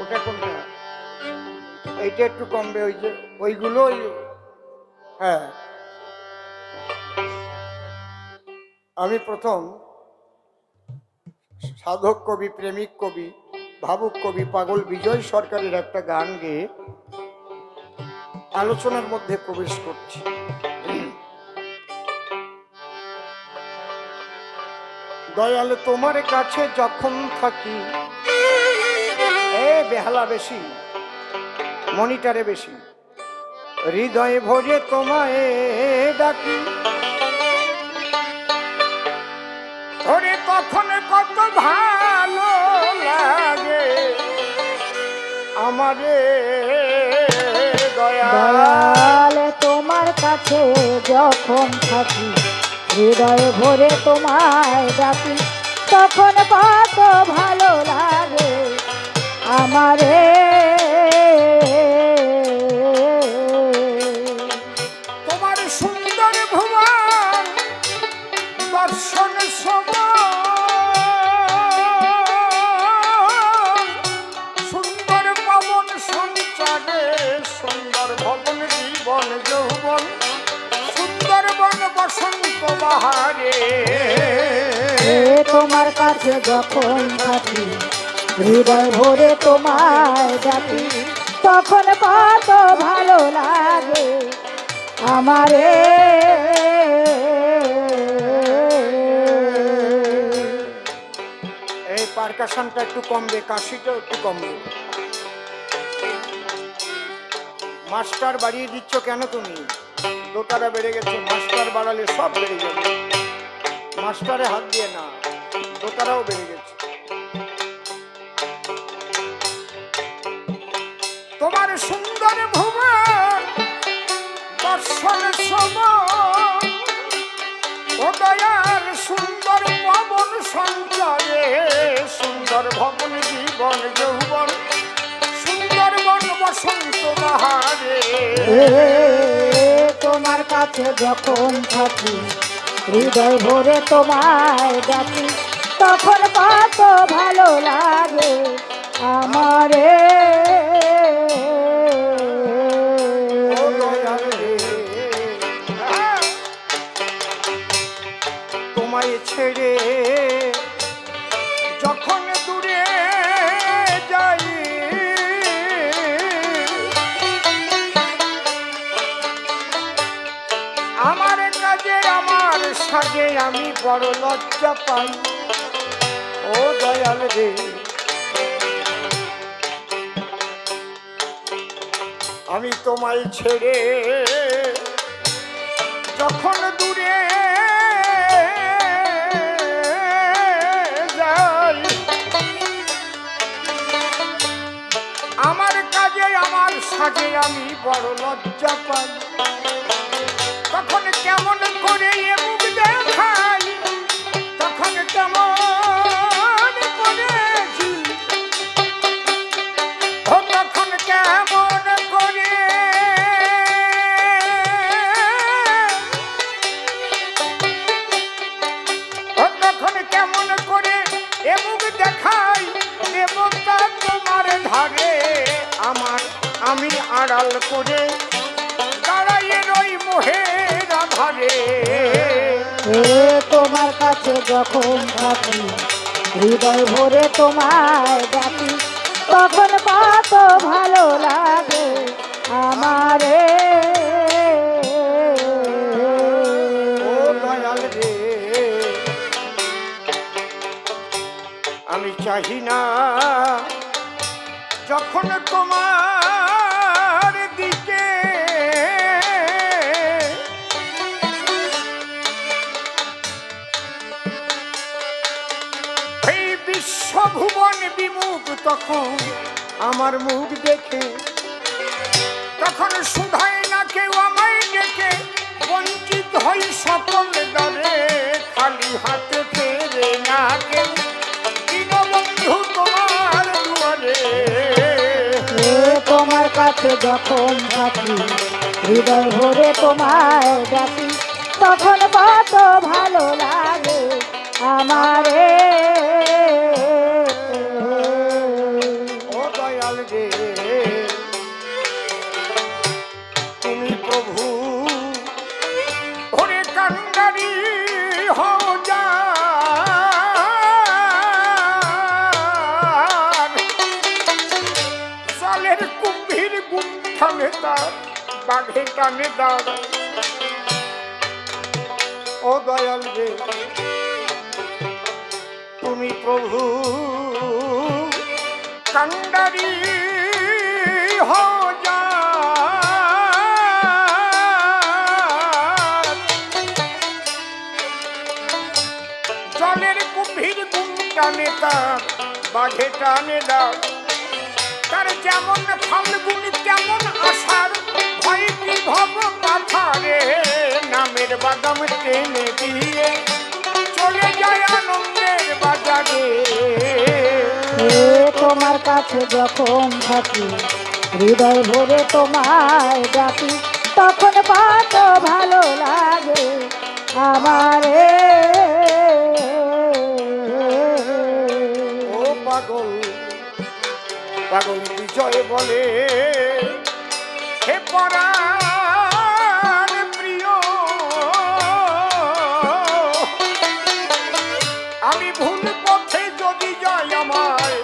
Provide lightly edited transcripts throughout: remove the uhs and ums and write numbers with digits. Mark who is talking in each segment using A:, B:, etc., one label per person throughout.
A: ওটা কোনটা? এইটা একটু কমবে, ওই যে ওইগুলো হ্যাঁ। আমি প্রথম সাধক কবি, প্রেমিক কবি, ভাবুক কবি পাগল বিজয় সরকারের একটা গান গেয়ে আলোচনার মধ্যে প্রবেশ করছি। দয়াল তোমার কাছে যখন থাকি, বেহালা বেশি, মনিটারে বেশি, হৃদয়ে ভরে তোমায় ডাকি, ওরে তখন কত ভালো লাগে আমারে
B: দয়াল তোমার কাছে যখন থাকি, হৃদয়ে ভরে তোমায় ডাকি, তখন কত ভালো লাগে আমারে।
A: তোমার সুন্দর ভুবন দর্শন সুন্দর পবন সঞ্চারে, সুন্দর ভবন জীবন যৌবন, সুন্দরবন বসন্ত বাহারে।
B: তোমার কাছে যখন থাকি, হৃদয় ভরে তোমায় ডাকি, তখন কত ভালো লাগে আমারে।
A: এই পারকাশনটা একটু কমবে, কাশিটা একটু কমবে। মাস্টার বাড়িয়ে দিচ্ছ কেন তুমি? দোতারা বেড়ে গেছে, মাস্টার বাড়ালে সব বেড়ে যাবে। মাস্টারে হাত দিয়ে না, দোতারাও বেড়ে গেছে। তোমার সুন্দর ভুবন দর্শন ও দয়াল, সুন্দর পবন সঞ্চারে, সুন্দর ভবন জীবন যৌবন, সুন্দরবন বসন্ত বাহারে।
B: তোমার কাছে যখন থাকি, হৃদয় ভরে তোমায় ডাকি, তখন কত ভালো লাগে আমারে।
A: তোমায় ছেড়ে যখন দূরে যাই, আমার কাজে আমার সাজে আমি বড় লজ্জা পাই। ও দয়াল রে, আমি তোমায় ছেড়ে যখন দূরে যাই, আমার কাজে আমার সাজে আমি বড় লজ্জা পাই। তখন কেমন করে এ মুখ দেখাই, তখন কেমন করে তখন কেমন করে তখন কেমন করে এ মুখ দেখাই, দেবতা তোমার ধারে আমার আমি আড়াল করে দাঁড়াইয়ে রই মোহের আধারে।
B: তোমার কাছে যখন থাকি, হৃদয় ভরে তোমায় ডাকি, তখন কত ভালো লাগে আমারে।
A: ও দয়াল রে, আমি চাহি না যখন তোমার দিকে এই বিশ্বভুবন বিমুখ, তখন আমার মুখ দেখে, তখন শুধাই না কেউ আমায় ডেকে, বঞ্চিত হই সকল দরে, খালি হাতে ফেরে না কেউ দীনবন্ধু তোমার দুয়ারে।
B: তোমার কাছে যখন থাকি, হৃদয় ভরে তোমায় ডাকি, তখন কত ভালো লাগে আমারে।
A: ও দয়াল রে তুমি প্রভু ওরে কান্ডারি হও যার জলের কুম্ভীর গুম ঠানে তার বাঘে টানে দাঁড় ও দয়াল রে তুমি প্রভু কান্ডারি হও যার জলের কুম্ভীর গুম টানে তার বাঘে টানে দাঁড় তার যেমন ফাল্গুন তেমন আষাঢ় ভয় কি ভব পাথারে নামের বাদাম টেনে দিয়ে চলে যায় আনন্দের বাজারে
B: তোমার কাছে যখন থাকি হৃদয় ভরে তোমায় ডাকি তখন কত ভালো লাগে আমারে
A: ও পাগল পাগল বিজয় বলে হে পরাণ প্রিয় আমি ভুল পথে যদি যাই আমায়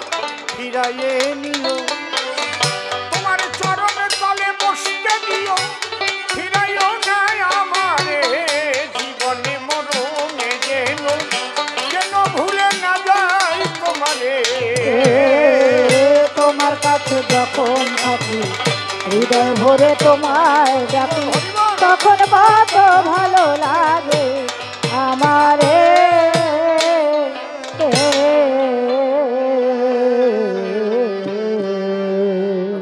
A: ফিরাইয়ে নিও তোমার চরণে তলে বসতে দিও ফিরাইও নাই আমারে জীবনে মরণে যেন ভুলে না যাই তোমারে
B: তোমার কাছে যখন থাকি হৃদয় ভরে তোমায় ডাকি তখন কত ভালো লাগে আমারে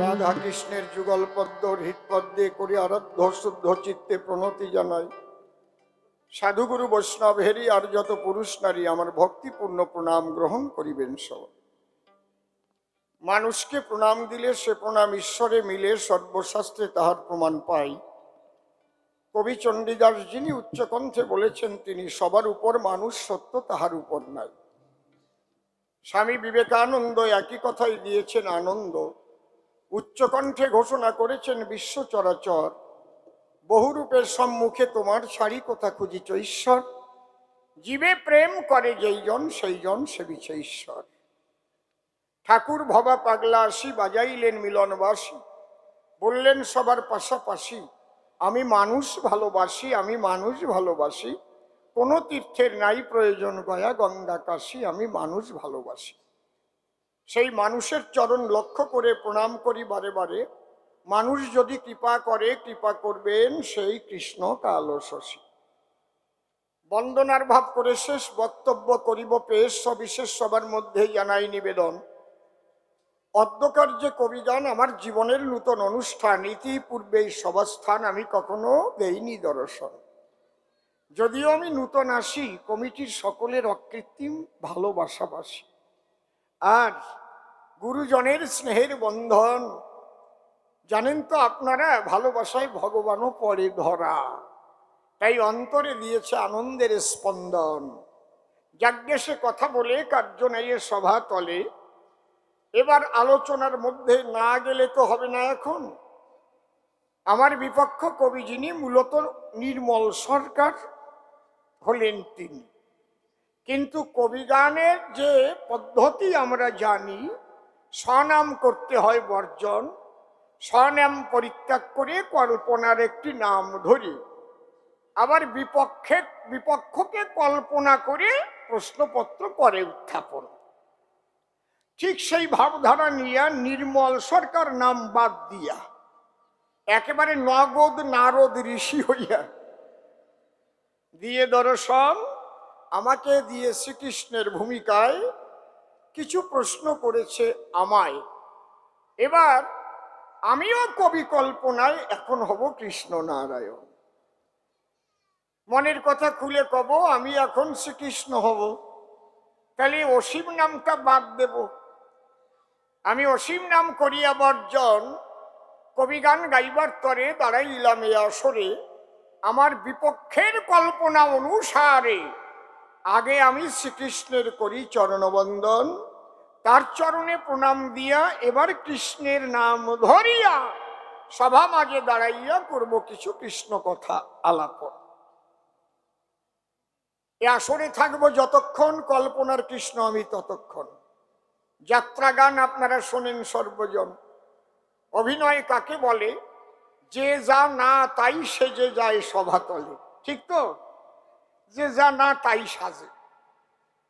A: রাধা কৃষ্ণের যুগল পদ্ম হৃৎপদ্মে করে আরাধ্য শুদ্ধ চিত্তে প্রণতি জানাই সাধুগুরু বৈষ্ণবেরই আর যত পুরুষ নারী আমার ভক্তিপূর্ণ প্রণাম গ্রহণ করিবেন সব মানুষকে প্রণাম দিলে সে প্রণাম ঈশ্বরে মিলে সর্বশাস্ত্রে তাহার প্রমাণ পাই কবি চণ্ডীদাস যিনি উচ্চকণ্ঠে বলেছেন তিনি সবার উপর মানুষ সত্য তাহার উপর নাই স্বামী বিবেকানন্দ একই কথাই দিয়েছেন আনন্দ উচ্চকণ্ঠে ঘোষণা করেছেন বিশ্ব চরাচর বহুরূপের সম্মুখে তোমার ছাড়ি কথা খুঁজিছ ঈশ্বর জীবে প্রেম করে যেইজন সেইজন সেবিছে ঈশ্বর ঠাকুর ভবা পাগলা আসি বাজাইলেন মিলনবাসী বললেন সবার পাশাপাশি আমি মানুষ ভালোবাসি আমি মানুষ ভালোবাসি কোনো তীর্থের নাই প্রয়োজন গয়া গঙ্গা কাশী আমি মানুষ ভালোবাসি সেই মানুষের চরণ লক্ষ্য করে প্রণাম করি বারে বারে মানুষ যদি কৃপা করে কৃপা করবেন সেই কৃষ্ণ কালো শশী বন্দনার ভাব করে শেষ বক্তব্য করিব পেশ সবিশেষ সবার মধ্যে জানাই নিবেদন অদ্যকার্যে কবিগান আমার জীবনের নূতন অনুষ্ঠান ইতিপূর্বে এই সভাস্থান আমি কখনো দেইনি দর্শন যদিও আমি নূতন আসি কমিটির সকলের অকৃত্রিম ভালোবাসাবাসী আর গুরুজনের স্নেহের বন্ধন জানেন তো আপনারা ভালোবাসায় ভগবানও পড়ে ধরা তাই অন্তরে দিয়েছে আনন্দের স্পন্দন যাজ্ঞে সে কথা বলে কার্য নেই সভা তলে এবার আলোচনার মধ্যে না গেলে তো হবে না এখন আমার বিপক্ষ কবি যিনি মূলত নির্মল সরকার হলেন তিনি কিন্তু কবিগানের যে পদ্ধতি আমরা জানি স্বনাম করতে হয় বর্জন স্বনাম পরিত্যাগ করে কল্পনার একটি নাম ধরি আবার বিপক্ষকে কল্পনা করে প্রশ্নপত্র করে উত্থাপন ঠিক সেই ভাবধারা নিয়ে নির্মল সরকার নাম বাদ দিয়া একেবারে নগদ নারদ ঋষি হইয়া দিয়ে দর্শন আমাকে দিয়ে শ্রীকৃষ্ণের ভূমিকায় কিছু প্রশ্ন করেছে আমায় এবার আমিও কবি কল্পনায় এখন হব কৃষ্ণ নারায়ণ মনের কথা খুলে কব আমি এখন শ্রীকৃষ্ণ হব তাহলে অসীম নামটা বাদ দেব আমি অসীম নাম করিয়া বর্জন কবিগান গাইবার তরে দাঁড়াইলাম এ আসরে আমার বিপক্ষের কল্পনা অনুসারে আগে আমি শ্রীকৃষ্ণের করি চরণবন্দন তার চরণে প্রণাম দিয়া এবার কৃষ্ণের নাম ধরিয়া সভা মাঝে দাঁড়াইয়া করব কিছু কৃষ্ণ কথা আলাপন। এ আসরে থাকবো যতক্ষণ, কল্পনার কৃষ্ণ আমি ততক্ষণ। যাত্রা গান আপনারা শোনেন সর্বজন। অভিনয় কাকে বলে? যে যা না তাই সেজে যায় সভাতলে, ঠিক তো? যে যা না তাই সাজে।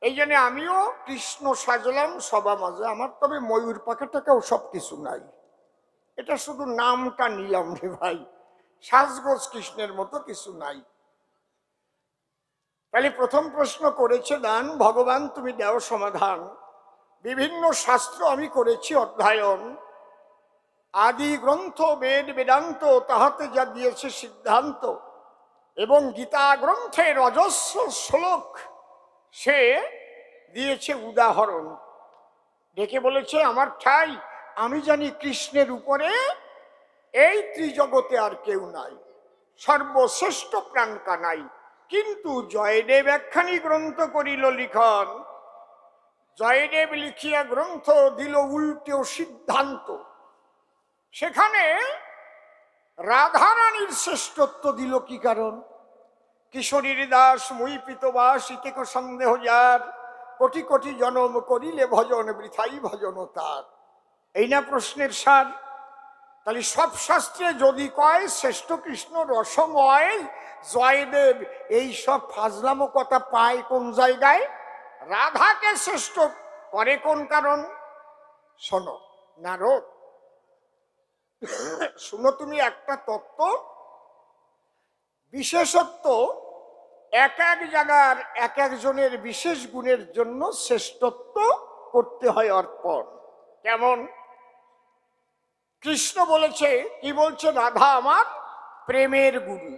A: এই জন্য আমিও কৃষ্ণ সাজলাম সভা মাঝে। আমার তবে ময়ূর পাখা টাকাও সব কিছু নাই, এটা শুধু নামটা নিলাম রে ভাই, সাজগোজ কৃষ্ণের মতো কিছু নাই। তাহলে প্রথম প্রশ্ন করেছে দান, ভগবান তুমি দেও সমাধান। বিভিন্ন শাস্ত্র আমি করেছি অধ্যয়ন, আদি গ্রন্থ বেদ বেদান্ত তাহাতে যা দিয়েছে সিদ্ধান্ত, এবং গীতা গ্রন্থের অজস্র শ্লোক সে দিয়েছে উদাহরণ। ডেকে বলেছে আমার ঠাই, আমি জানি কৃষ্ণের উপরে এই ত্রিজগতে আর কেউ নাই, সর্বশ্রেষ্ঠ প্রাণ কানাই। কিন্তু জয়দেব একখানি গ্রন্থ করিল লিখন, জয়দেব লিখিয়া গ্রন্থ দিল উল্টেও সিদ্ধান্ত। সেখানে রাধারানীর শ্রেষ্ঠত্ব দিল কি কারণ? কিশোরীর দাস মুই পিতবাস ইতেক সন্দেহ যার, কোটি কোটি জনম করিলে ভজন বৃথাই ভজন তার। এই না প্রশ্নের সার? তাহলে সব শাস্ত্রে যদি কয় শ্রেষ্ঠ কৃষ্ণ রসময়, জয়দেব এই সব ফাজলামো কথা পায় কোন জায়গায়? রাধাকে শ্রেষ্ঠ করে কোন কারণ? শোনো নারদ, শুনো তুমি একটা তত্ত্ব, বিশেষত্ব এক এক জায়গার এক একজনের বিশেষ গুণের জন্য শ্রেষ্ঠত্ব করতে হয় অর্পণ। কেমন? কৃষ্ণ বলেছে, কি বলছে? রাধা আমার প্রেমের গুরু,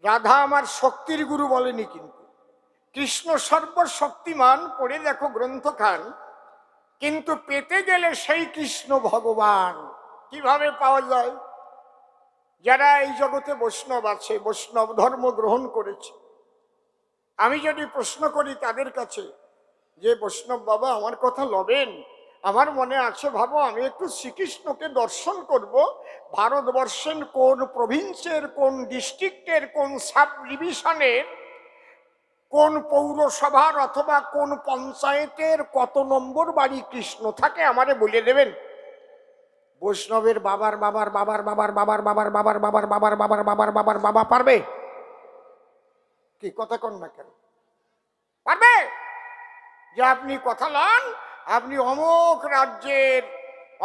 A: রাধা আমার শক্তির গুরু বলেনি। কিন্তু কৃষ্ণ সর্বশক্তিমান, পড়ে দেখো গ্রন্থখান। কিন্তু পেতে গেলে সেই কৃষ্ণ ভগবান কিভাবে পাওয়া যায়? যারা এই জগতে বৈষ্ণব আছে, বৈষ্ণব ধর্ম গ্রহণ করেছে, আমি যদি প্রশ্ন করি তাদের কাছে যে বৈষ্ণব বাবা আমার কথা লবেন, আমার মনে আছে ভাবো আমি একটু শ্রীকৃষ্ণকে দর্শন করব, ভারতবর্ষের কোন প্রভিন্সের, কোন ডিস্ট্রিক্টের, কোন সাব ডিভিশনের, কোন পৌরসভার অথবা কোন পঞ্চায়েতের কত নম্বর বাড়ি কৃষ্ণ থাকে আমারে বলে দেবেন? বৈষ্ণবের বাবার বাবার বাবার বাবার বাবার বাবার বাবার বাবার বাবার বাবার বাবার বাবার বাবা পারবে কি? কথা কন না কেন? পারবে? যে আপনি কথা লন, আপনি অমুক রাজ্যের,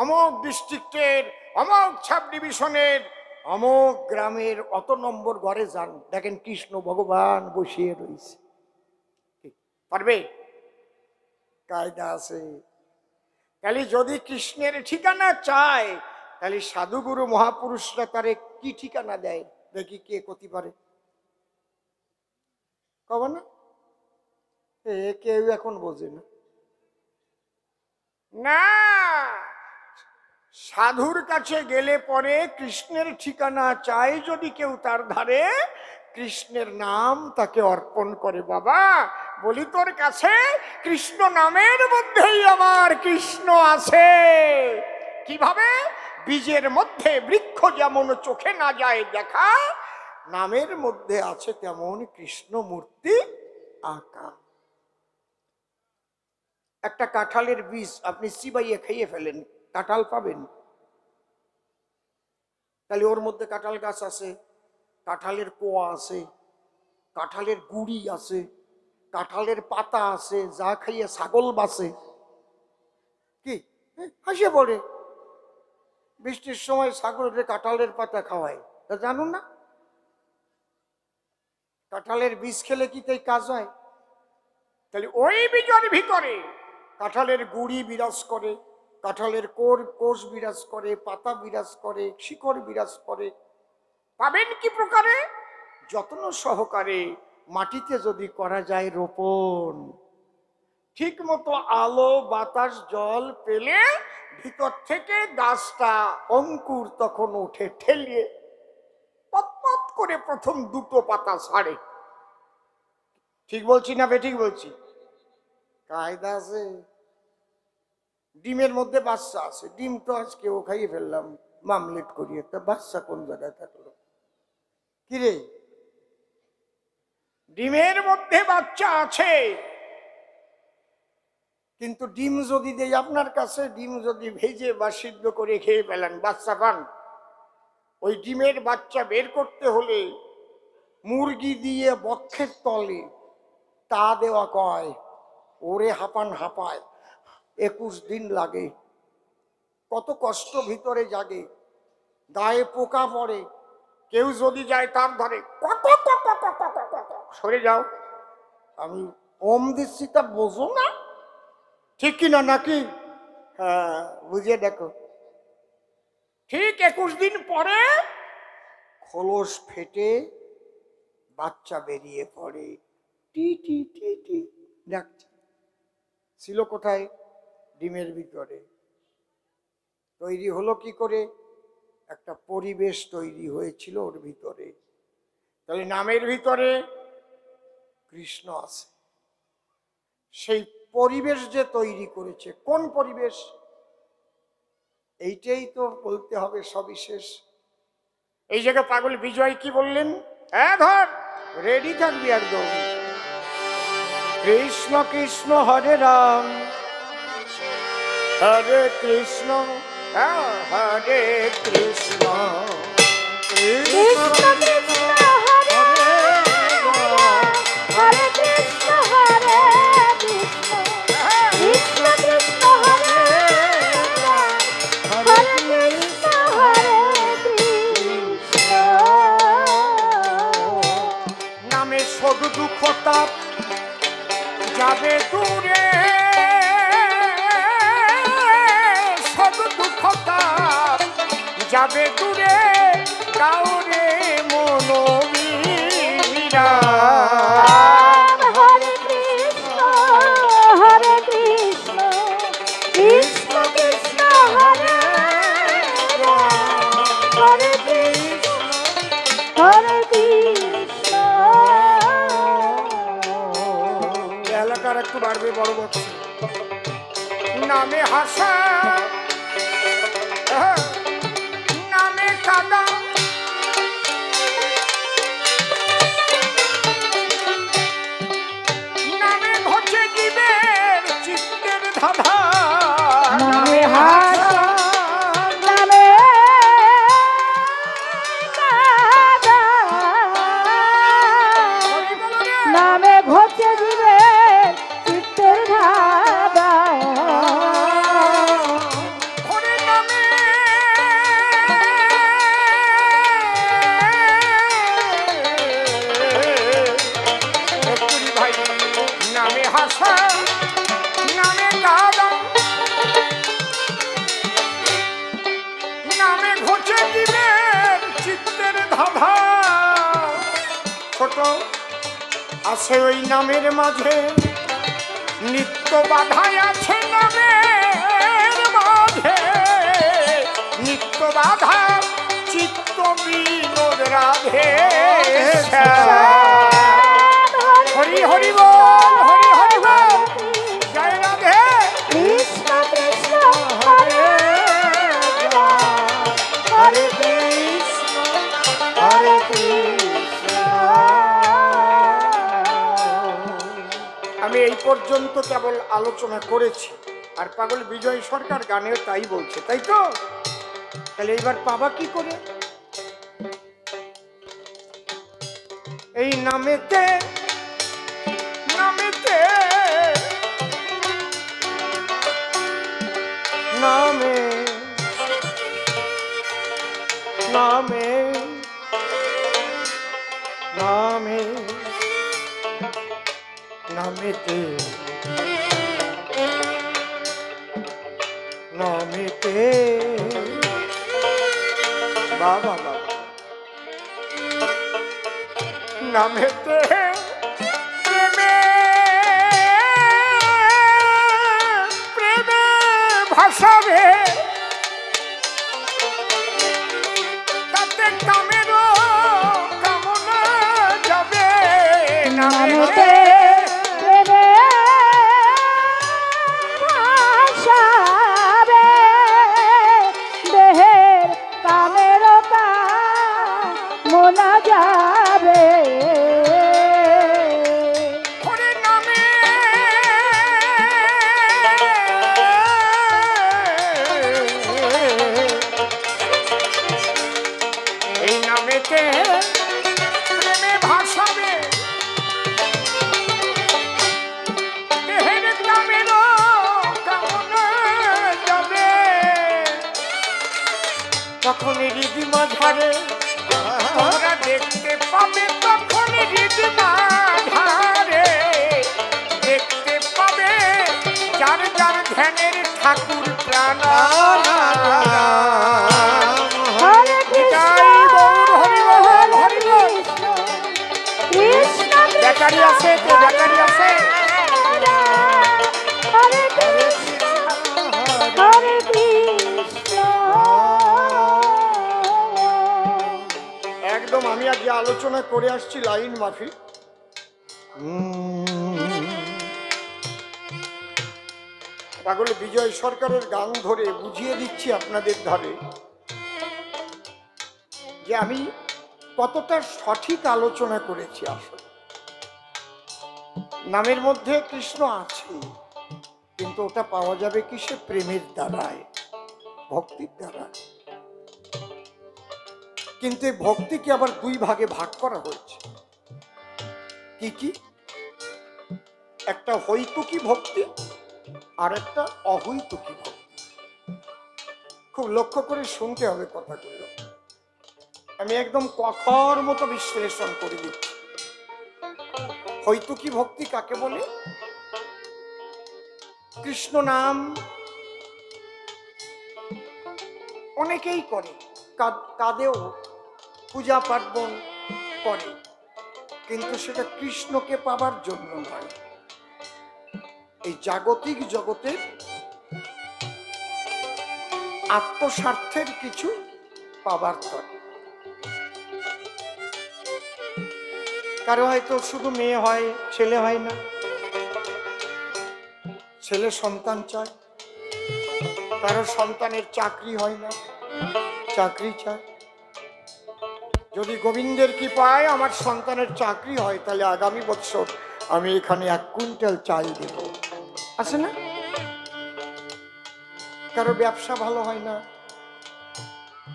A: অমুক ডিস্ট্রিক্টের, অমুক সাব ডিভিশনের, অমুক গ্রামের অত নম্বর ঘরে যান, দেখেন কৃষ্ণ ভগবান বসিয়ে রয়েছে। পারবে? কায়দা আছে। তাহলে যদি কৃষ্ণের ঠিকানা চায়, তাহলে সাধুগুরু মহাপুরুষরা তারে কি ঠিকানা দেয় দেখি, কে করতে পারে? কব না? কেউ এখন বোঝে না। না, সাধুর কাছে গেলে পরে কৃষ্ণের ঠিকানা চাই যদি কেউ, তার ধারে কৃষ্ণের নাম তাকে অর্পণ করে। বাবা বলি তোর কাছে কৃষ্ণ নামের মধ্যেই আমার কৃষ্ণ আছে। কিভাবে? বীজের মধ্যে বৃক্ষ যেমন চোখে না যায় দেখা, নামের মধ্যে আছে তেমন কৃষ্ণ মূর্তি আঁকা। একটা কাঁঠালের বীজ আপনি চিবাইয়ে খাইয়ে ফেলেন, কাঁঠাল পাবেন? তাহলে ওর মধ্যে কাঁঠাল গাছ আছে, কাঁঠালের কোয়া আছে, কাঁঠালের গুড়ি আছে, কাঁঠালের পাতা আছে, যা খাইয়ে ছাগল বাঁচে। কি হাসিয়ে পড়ে? বৃষ্টির সময় ছাগলের কাঁঠালের পাতা খাওয়ায়, তা জানুন না? কাঁঠালের বীজ খেলে কি তাই কাজ হয়? তাহলে ওই বীজের ভিতরে কাঁঠালের গুড়ি বিরাজ করে, কাঁঠালের কোষ বিরাজ করে, পাতা বিরাজ করে, শিকড় বিরাজ করে। পাবেন কি প্রকারে? যত্ন সহকারে মাটিতে যদি করা যায় রোপণ, ঠিক মতো আলো বাতাস জল পেলে ভিতর থেকে গাছটা অঙ্কুর তখন উঠে ঠেলিয়ে পতপত করে প্রথম দুটো পাতা ছাড়ে। ঠিক বলছি না বেঠিক বলছি? কায়দা আছে। ডিমের মধ্যে বাচ্চা আছে, ডিম তো আজকে ও খাইয়ে ফেললাম মামলেট করিয়ে, তা বাচ্চা কোন জায়গায় থাকলো? কিরে, ডিমের মধ্যে বাচ্চা আছে, কিন্তু ডিম যদি দেই আপনার কাছে, ডিম যদি ভেজে বা সিদ্ধ করে খেয়ে ফেলেন, বাচ্চা পান। ওই ডিমের বাচ্চা বের করতে হলে মুরগি দিয়ে বক্ষের তলে তা দেওয়া কয়, ওরে হাঁপান হাঁপায়, 21 দিন লাগে, কত কষ্ট ভিতরে জাগে, গায়ে পোকা পড়ে, কেউ যদি যায় তার ধরে সরে যাও, আমি ওম দিচ্ছি, তা বোঝো না? ঠিক কিনা নাকি? হ্যাঁ, বুঝিয়ে দেখো। ঠিক 21 দিন পরে খোলস ফেটে বাচ্চা বেরিয়ে পড়ে, টি টি টি টি ডাকছে। ছিল কোথায়? ডিমের ভিতরে। তৈরি হলো কি করে? একটা পরিবেশ তৈরি হয়েছিল ওর ভিতরে। তাহলে নামের ভিতরে কৃষ্ণ আছে। সেই পরিবেশ যে তৈরি করেছে, কোন পরিবেশ? এইটাই তো বলতে হবে সবিশেষ। এই জায়গায় পাগল বিজয় কি বললেন? হ্যাঁ, ধর, রেডি থাকবি একদম। কৃষ্ণ কৃষ্ণ হরে রাম, হরে কৃষ্ণ হরে কৃষ্ণ,
B: কৃষ্ণ কৃষ্ণ হরে হরে কৃষ্ণ হরে কৃষ্ণ, কৃষ্ণ কৃষ্ণ হরে হরে কৃষ্ণ হরে কৃষ্ণ।
A: নামে সব দুঃখ তাপ যাবে দূরে, সব দুঃখ তাপ যাবে দূরে, কাউরে মনোবীরা।
B: হরে কৃষ্ণ হরে কৃষ্ণ, কৃষ্ণ কৃষ্ণ হরে হরে কৃষ্ণ হরে কৃষ্ণ।
A: এলাকার একটু বাড়বে বড় বক্স। নামে হাসা, নামে কাদা, নামে ঘটে জীবের চিত্তের ধাঁধা।
B: নামে হাসা, নামে কাদা, নামে ঘটে জীবের চিত্তের ধাঁধা।
A: ওরে নামে একটুরি ভাই, নামে হাসা, নামে কাদা, নামে ঘটে জীবের চিত্তের ধাঁধা। ছোট আছে ওই নামের মাঝে, নিত্য বাধায় আছে নামের মাঝে, নিত্য বাধা চিত্ত বিনোদ রাধে। হরি হরি বল, হরি হরি বল, জয় রাধে।
B: কৃষ্ণ কৃষ্ণ হরে হরে কৃষ্ণ হরে কৃষ্ণ।
A: আমি এই পর্যন্ত কেবল আলোচনা করেছি, আর পাগল বিজয় সরকার গানেও তাই বলছে, তাই তো? তাহলে এইবার পাবা কি করে? এই নামেতে, নামেতে, নামে, নামে, নামে, নামেতে, নামেতে, বাবা বাবা, নামেতে প্রেমে, প্রেমে ভাসাবে, তাতে কামেরও কামনা যাবে।
B: নামেতে প্রেমে ভাষা
A: তখন রিদিমা ঝাড়ে তোমরা দেখতে পাবে, তখন রিদিমা ঝাড়ে দেখতে পাবে যার যার ধ্যানের ঠাকুর প্রাণ।
B: হরে কৃষ্ণ
A: হরি বল, হরি বল।
B: কৃষ্ণ
A: বেকারি আছে, কে বেকারি আছে?
B: হরে কৃষ্ণ হরে কৃষ্ণ।
A: একদম আমি আগে আলোচনা করে আসছি লাইন মাফিক। পাগল বিজয় সরকারের গান ধরে বুঝিয়ে দিচ্ছি আপনাদের ধারে যে আমি কতটা সঠিক আলোচনা করেছি। আসলে নামের মধ্যে কৃষ্ণ আছে, কিন্তু ওটা পাওয়া যাবে কিসে? প্রেমের দ্বারায়, ভক্তির দ্বারা। কিন্তু এই ভক্তিকে আবার দুই ভাগে ভাগ করা হয়েছে। কি কি? একটা হৈতুকী ভক্তি আর একটা অহৈতুকী ভক্তি। খুব লক্ষ্য করে শুনতে হবে কথাগুলো। আমি একদম কথার মতো বিশ্লেষণ করে দিচ্ছি। হৈতুকী ভক্তি কাকে বলে? কৃষ্ণ নাম অনেকেই করে, কাদেও পূজা পার্বণ করে, কিন্তু সেটা কৃষ্ণকে পাবার জন্য নয়। এই জাগতিক জগতে আত্মস্বার্থের কিছু পাবার করে। কারো হয়তো শুধু মেয়ে হয়, ছেলে হয় না, ছেলে সন্তান চায়। কারো সন্তানের চাকরি হয় না, চাকরি চায়। যদি গোবিন্দের কৃপায় আমার সন্তানের চাকরি হয়, তাহলে আগামী বছর আমি এখানে 1 কুইন্টাল চাল দেব, আছে না? কারো ব্যবসা ভালো হয় না,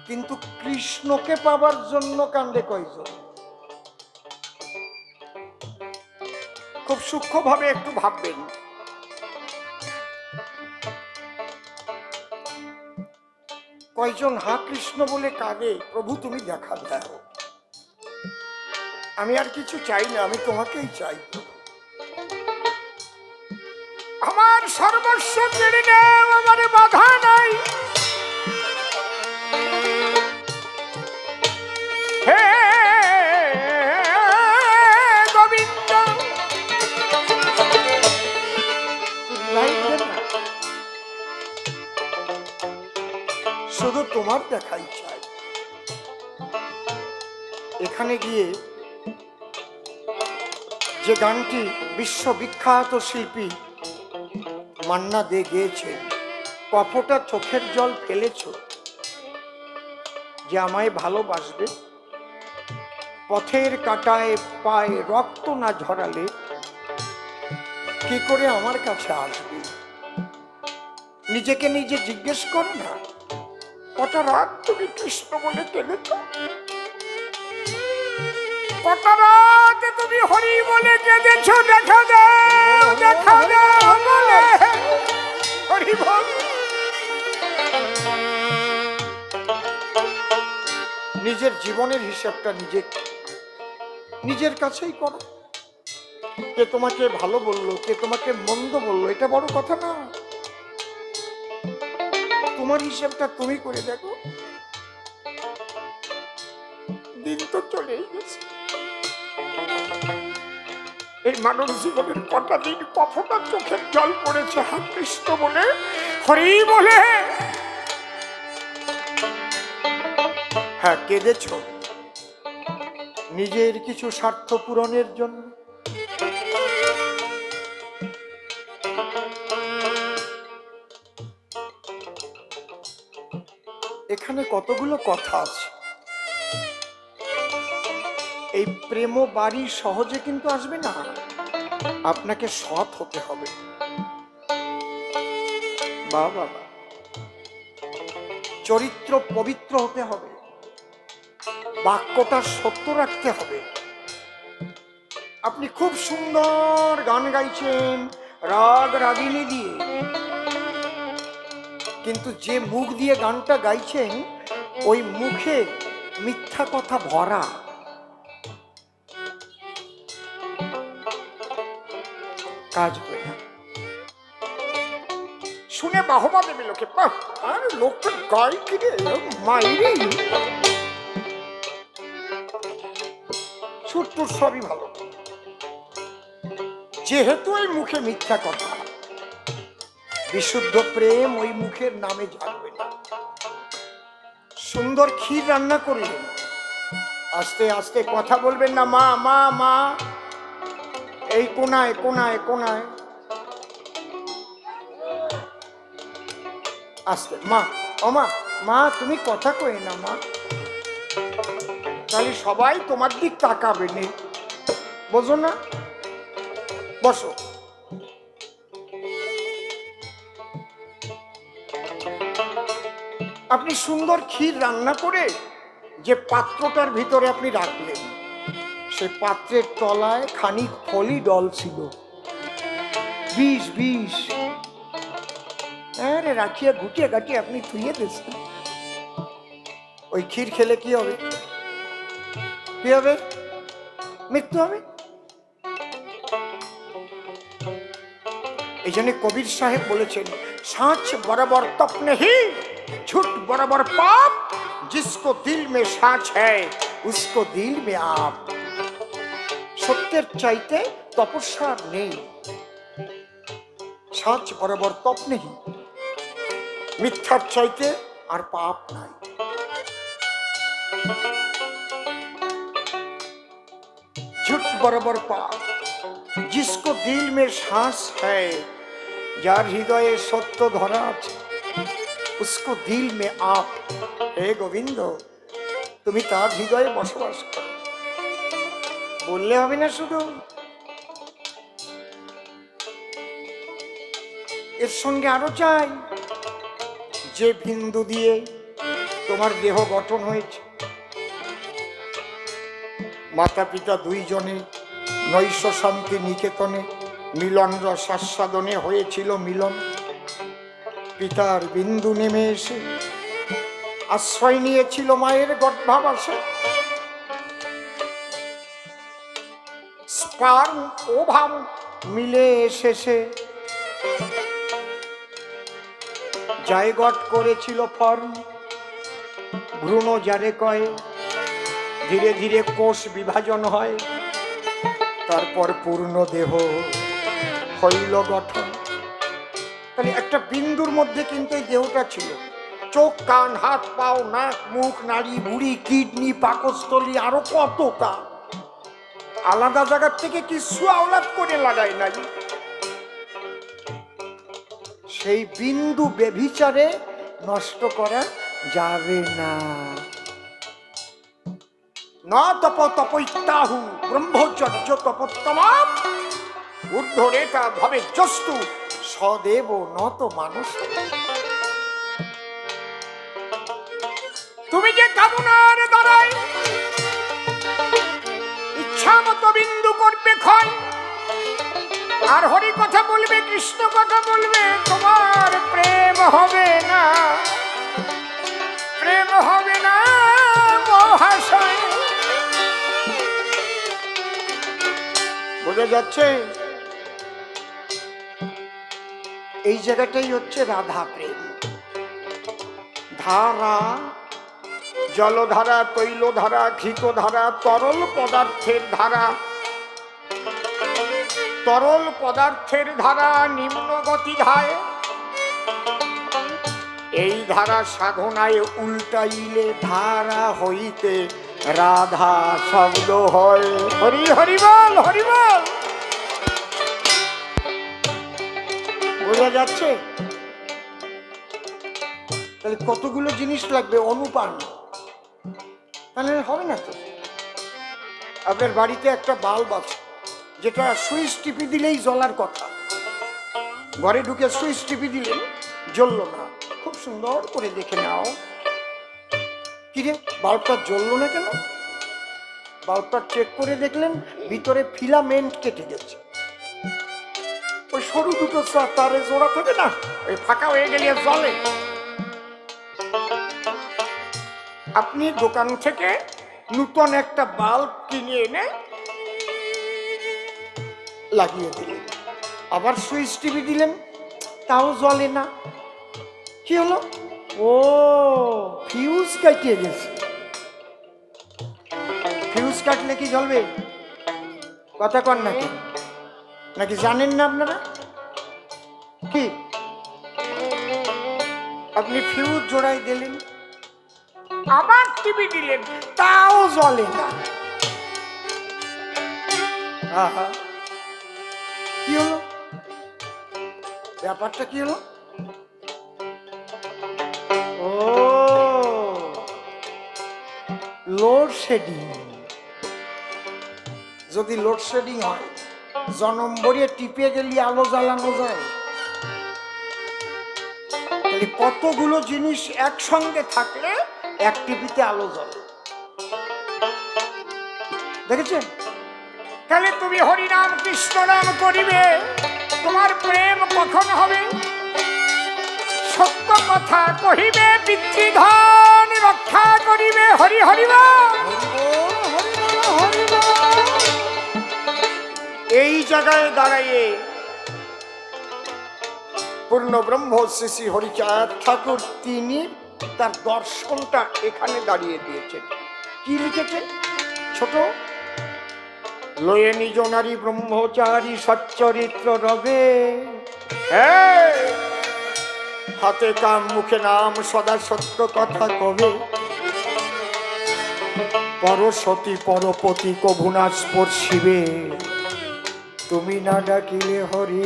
A: কিন্তু কৃষ্ণকে পাবার জন্য কান্দে কয়জন? খুব সূক্ষ্মভাবে একটু ভাববেন। কয়জন হা কৃষ্ণ বলে কাঁদে, প্রভু তুমি দেখা দাও। আমি আর কিছু চাই না, আমি তোমাকেই চাই। আমার সর্বস্ব কেড়ে নেও, আমার বাধা নাই। হে গোবিন্দ, শুধু তোমার দেখাই চাই। এখানে গিয়ে যে গানটি বিশ্ববিখ্যাত শিল্পী মান্না দে গেয়েছে, কপটা চোখের জল ফেলেছ যে আমায় ভালোবাসবে, পথের কাঁটায় পায়ে রক্ত না ঝরালে কি করে আমার কাছে আসবে? নিজেকে নিজে জিজ্ঞেস কর না, কটা রাত তুমি কৃষ্ণ বলে কেঁদেছ? কটা রাত তুমি হরি বলে কেঁদেছ? দেখা দাও, দেখা দাও বলে হরি বল। নিজের জীবনের হিসাবটা নিজের কাছেই করো। কে তোমাকে ভালো বললো, কে তোমাকে মন্দ বললো, এটা বড় কথা না। তোমার হিসাবটা তুমি করে দেখো। দিন তো চলেই গেছে, এই মানব জীবনের কটা দিন কতটা চোখের জল পড়েছে হা কৃষ্ণ বলে, হরি বলে। হ্যাঁ, কেঁদেছ নিজের কিছু স্বার্থ পূরণের জন্য। এখানে কতগুলো কথা আছে। এই প্রেম বাড়ি সহজে কিন্তু আসবে না, আপনাকে সৎ হতে হবে। বাবা, চরিত্র পবিত্র হতে হবে, বাক্যটা সত্য রাখতে হবে। আপনি খুব সুন্দর গান গাইছেন রাগ রাগিনী দিয়ে, কিন্তু যে মুখ দিয়ে গানটা গাইছেন ওই মুখে মিথ্যা কথা ভরা, কাজ হয় না। শুনে বাহবা দেবে লোকে, বাহ আর লোকটা গায়ে কিরে মাইরে, সুর টুর সবই ভালো, যেহেতু ওই মুখে মিথ্যা কথা, বিশুদ্ধ প্রেম ওই মুখের নামে জানবে না। সুন্দর ক্ষীর রান্না করলেন, আস্তে আস্তে কথা বলবেন না, মা মা মা, এই কোনায় কোনায় কোনায়, আস্তে মা, ও মা, মা তুমি কথা কই না মা, তাহলে সবাই তোমার দিক তাকাবে নে, বোঝো না? বসো। আপনি সুন্দর ক্ষীর রান্না করে যে পাত্রটার ভিতরে আপনি রাখলেন, সে পাত্রের তলায় খানিক ফলি ডল ছিল, বিষ বিষ, আরে রাখিয়া গুটিয়ে গাটিয়ে আপনি ধুয়ে দিয়েছেন। ওই ক্ষীর খেলে কি হবে? কি হবে? মৃত্যু হবে। এই জন্য কবির সাহেব বলেছেন, সাঁচ বরাবর তপ নেহি, झूठ बराबर पाप, जिसको दिल में साँच है उसको दिल में आप। সত্যের চাইতে তপস্যা নেই, সাঁচ বরাবর তপ নেই, মিথ্যার চাইতে আর পাপ নাই। झूठ बराबर पाप, जिसको दिल में सांस है, যার হৃদয়ে সত্য ধরা আছে, उसको दिल में आप, हे गोविंद তুমি তার হৃদয়ে বসবাস করো। বললে হবে না শুধু, এর সঙ্গে আরো চাই, যে বিন্দু দিয়ে তোমার দেহ গঠন হয়েছে, মাতা পিতা দুইজনে নৈশ শান্তি নিকেতনে মিলন রসাস্বাদনে হয়েছিল মিলন। পিতার বিন্দু নেমে এসে আশ্রয় নিয়েছিল মায়ের গর্ভাবাসে। স্পার্ম ওভাম মিলে এসেছে, জায়গট করেছিল ফর্ম। ভ্রূণ যারে কয়, ধীরে ধীরে কোষ বিভাজন হয়, তারপর পূর্ণ দেহ হইল গঠন। তাহলে একটা বিন্দুর মধ্যে কিন্তু এই দেহটা ছিল, চোখ কান হাত পাও নাক মুখ নাড়ি বুড়ি কিডনি পাকস্থলী আরো কতটা, আলাদা জায়গার থেকে কিছু আওলাদ করে লাগাই নাই। সেই বিন্দু বেভিচারে নষ্ট করা যাবে না। না তপ তপৈত্যাহু ব্রহ্মচর্য তপোত্তমাম, ঊর্ধ্বরেখা ভবে জস্তু সদেব নত মানুষ। তুমি যে কামনার দ্বারাই ইচ্ছা মতো বিন্দু করবে ক্ষয়, আর হরি কথা বলবে কৃষ্ণ কথা বলবে, তোমার প্রেম হবে না, প্রেম হবে না মহাশয়। বোঝা যাচ্ছে? এই জায়গাটাই হচ্ছে রাধা প্রেম। ধারা, জলধারা, তৈলধারা, ঘৃতধারা, তরল পদার্থের ধারা, তরল পদার্থের ধারা নিম্ন গতি ধায়। এই ধারা সাধনায় উল্টাইলে ধারা হইতে রাধা শব্দ হয়। হরি হরি বল, হরি বল। বোঝা যাচ্ছে? তাহলে কতগুলো জিনিস লাগবে, অনুপান, তাহলে হবে না তো। আপনার বাড়িতে একটা বাল্ব আছে, যেটা সুইচ টিপি দিলেই জ্বলার কথা, ঘরে ঢুকে সুইচ টিপি দিলেন জ্বললো না। খুব সুন্দর করে দেখে নাও, কিরে বাল্বটা জ্বললো না কেন? বাল্বটা চেক করে দেখলেন ভিতরে ফিলামেন্ট কেটে গেছে। ওই সরু দুটো তারে জোড়া থাকে না, ওই ফাঁকা হয়ে গেলে জ্বলে। আপনি দোকান থেকে নূতন একটা বাল্ব কিনে এনে লাগিয়ে দিলেন, আবার সুইচ টিপে দিলেন, তাও জ্বলে না। কি হলো? ও, ফিউজ কাটিয়ে গেছে। ফিউজ কাটলে কি জ্বলবে? কথা কন নাকি? নাকি জানেন না আপনারা? কি আপনি ফিউজ জোড়াই দিলেন, আবার টিভি দিলেন, তাও জ্বলে না। আহা, কি হলো? ব্যাপারটা কি হলো? ও, লোডশেডিং। যদি লোডশেডিং হয়, জনম ভরিয়ে টিপে গেলে আলো জ্বালানো যায়? তাহলে কতগুলো জিনিস একসঙ্গে থাকলে এক টিপিতে আলো জ্বলে, দেখেছেন? তাহলে তুমি হরিনাম কৃষ্ণ নাম করিবে, তোমার প্রেম কখন হবে? সত্য কথা কহিবে, পিতৃধন রক্ষা করিবে। হরি হরি বল। এই জায়গায় দাঁড়াইয়ে পূর্ণ ব্রহ্ম শ্রী শ্রী হরিচাঁদ ঠাকুর তিনি তার দর্শনটা এখানে দাঁড়িয়ে দিয়েছেন। কি লিখেছেন? ছোট, লয়ে নিজ নারী ব্রহ্মচারী সচ্চরিত্র রবে, হাতে কাম মুখে নাম সদা সত্য কথা কবে, পরসতী পরপতি কভুনা স্পর্শিবে, তুমি না ডাকিলে হরি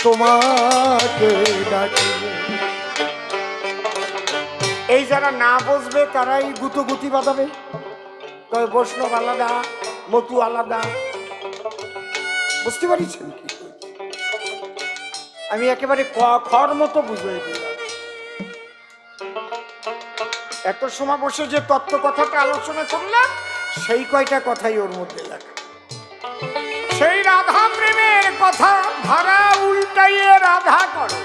A: তোমাকে ডাকিবে। এই যারা না বুঝবে তারাই গুতুগুতি বাজাবে, তবে বৈষ্ণব আলাদা, মতু আলাদা। বুঝতে পারছেন কি? আমি একেবারে খর মতো বুঝিয়ে দিলাম। এত সময় বসে যে তত্ত্ব কথাটা আলোচনা করলাম, সেই কয়টা কথাই ওর মধ্যে লেখা। সেই রাধা প্রেমের কথা ধারা উল্টাইয়ে রাধা করো,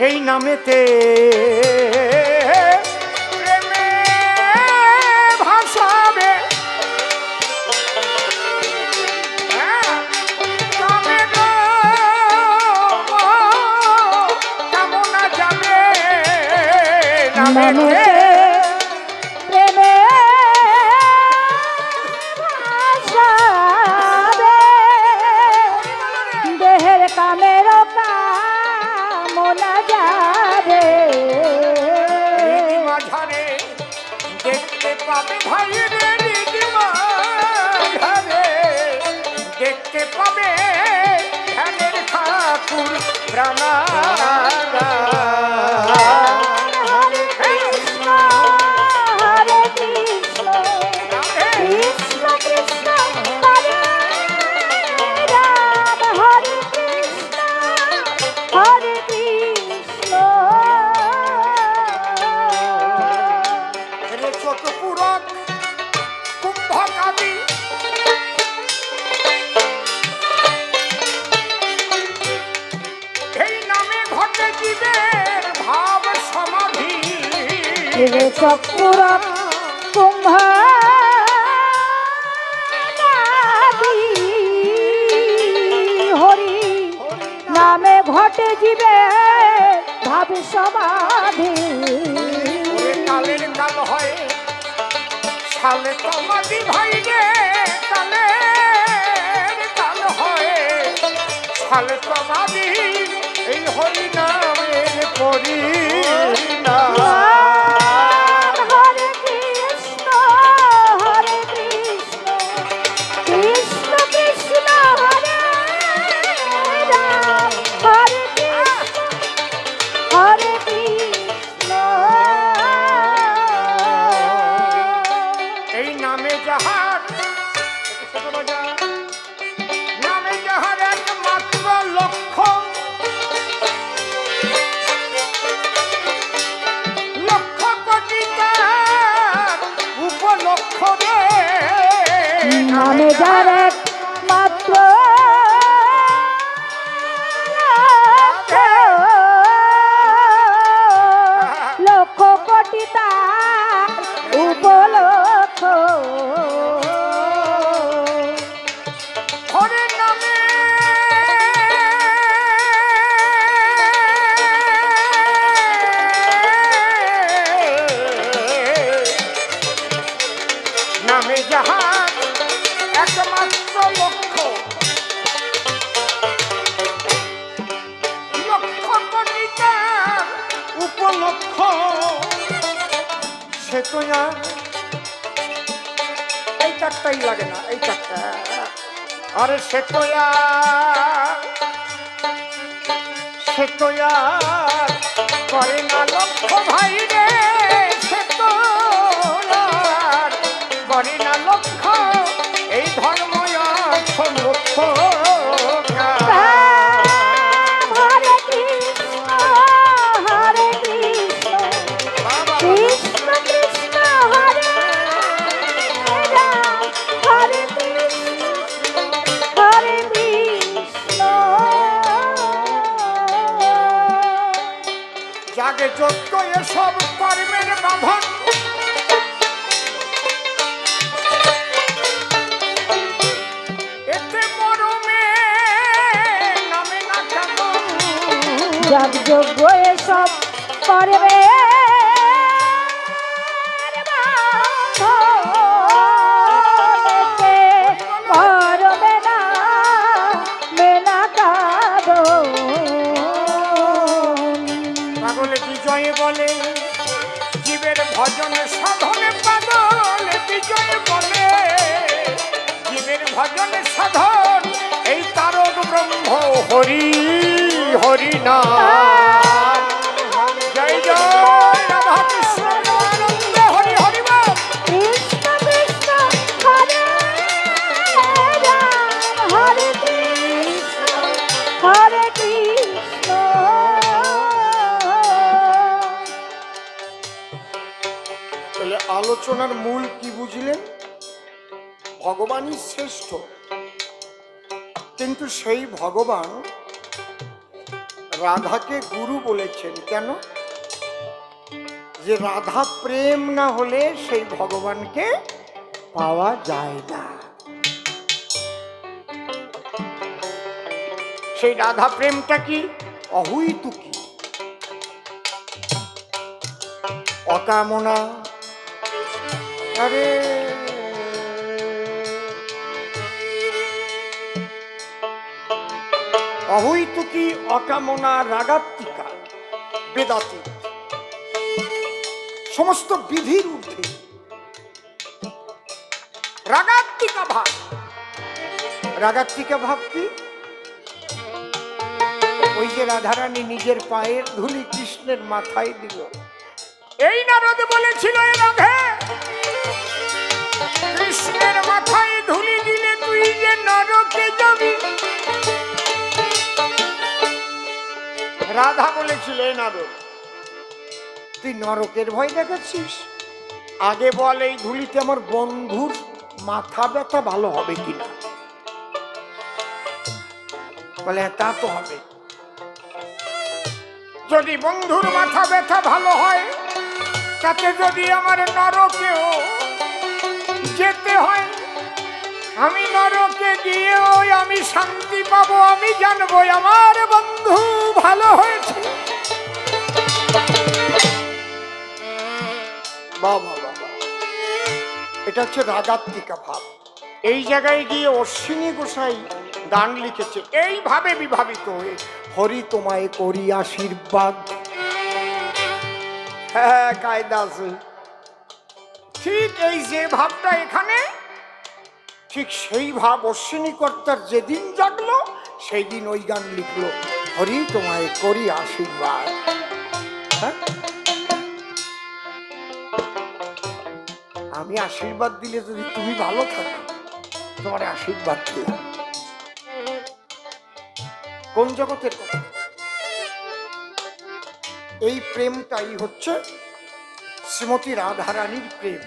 A: এই নামেতে প্রেমে ভাসাবে, কামনা যাবে নামেতে
B: প্রেমে ভাসাবে, দেহের কামের কামনা যাবে।
A: মাঝারে দেখতে পাবে ভাই রে, মাঝারে দেখতে পাবে ধ্যানের ঠাকুর প্রাণারা।
B: চক্রম কুম্ভ হরি নামে ঘটে জীবে ভাব সমাধি।
A: কালের কাল হয় সালে সমাধি ভাই রে, কালের কাল হয় সালে সমাধি, এই হরি নামের পরি না।
B: নামে যার এক মাত্র
A: সে তো আর এই চারটাই লাগে না, এই চারটা। আরে সে তো আর করে না লক্ষ্য ভাই রে, সে তো আর করে না লক্ষ্য, এই ধর্ম লক্ষ্য।
B: হরে কৃষ্ণ হরে কৃষ্ণ কৃষ্ণ কৃষ্ণ হরে রাম, হরে কৃষ্ণ হরে কৃষ্ণ।
A: জাগে যজ্ঞ এসব কর্মের বাঁধন, এতে মরমে নামে না কেমন।
B: যাগযজ্ঞ এসব করবে করবে না মেনা কাঁদো।
A: পাগলে বিজয় বলে জীবের ভজন সাধনে, পাগল বিজয় বলে জীবের ভজন সাধন, এই তারক ব্রহ্ম হরি হরি নাম। জয় জয় রাধা কৃষ্ণ আনন্দ হরি হরি বল।
B: কৃষ্ণ কৃষ্ণ হরে রাম, হরে কৃষ্ণ হরে কৃষ্ণ।
A: তাহলে আলোচনার মূল কি বুঝলেন? ভগবানই শ্রেষ্ঠ, কিন্তু সেই ভগবান রাধাকে গুরু বলেছেন কেন? যে রাধা প্রেম না হলে সেই ভগবানকে পাওয়া যায় না। সেই রাধা প্রেমটা কি? অহৈতুকী, অকামনা। আরে অহৈতুকী, অকামনা, রাগাত্মিকা, বেদাতি, সমস্ত বিধির ঊর্ধ্বে রাগাত্মিকা ভাব। রাগাত্মিকা ভাব কি? ওই যে রাধারানী নিজের পায়ের ধুলি কৃষ্ণের মাথায় দিল। এই নারদ বলেছিল, এ রাধে, কৃষ্ণের মাথায় ধুলি দিলে তুই যে নরকে যাবি। রাধা বলেছিল, এ নারদ, তুই নরকের ভয় দেখাচ্ছিস? আগে বল, এই ধুলিতে আমার বন্ধুর মাথা ব্যথা ভালো হবে কিনা? বলে তা তো হবে। যদি বন্ধুর মাথা ব্যথা ভালো হয়, তাতে যদি আমার নরকেও যেতে হয়, আমি নরকে গিয়েও আমি শান্তি পাবো, আমি জানবো আমার বন্ধু ভালো হয়েছে। বাবা বাবা, এটা হচ্ছে রাগাত্মিকা ভাব। এই জায়গায় গিয়ে অশ্বিনী গোসাই গান লিখেছে এইভাবে বিভাবিত হয়ে, হরি তোমায় করি আশীর্বাদ। হ্যাঁ, কায়দা আছে। ঠিক এই যে ভাবটা এখানে, ঠিক সেই ভাব অশ্বিনী কর্তার যেদিন জাগলো সেই দিন ওই গান লিখলো, হরি তোমায় করি আশীর্বাদ। হ্যাঁ, আমি আশীর্বাদ দিলে যদি তুমি ভালো থাকো, তোমার আশীর্বাদ দিলাম। কোন জগতের কথা? এই প্রেমটাই হচ্ছে শ্রীমতী রাধারানীর প্রেম।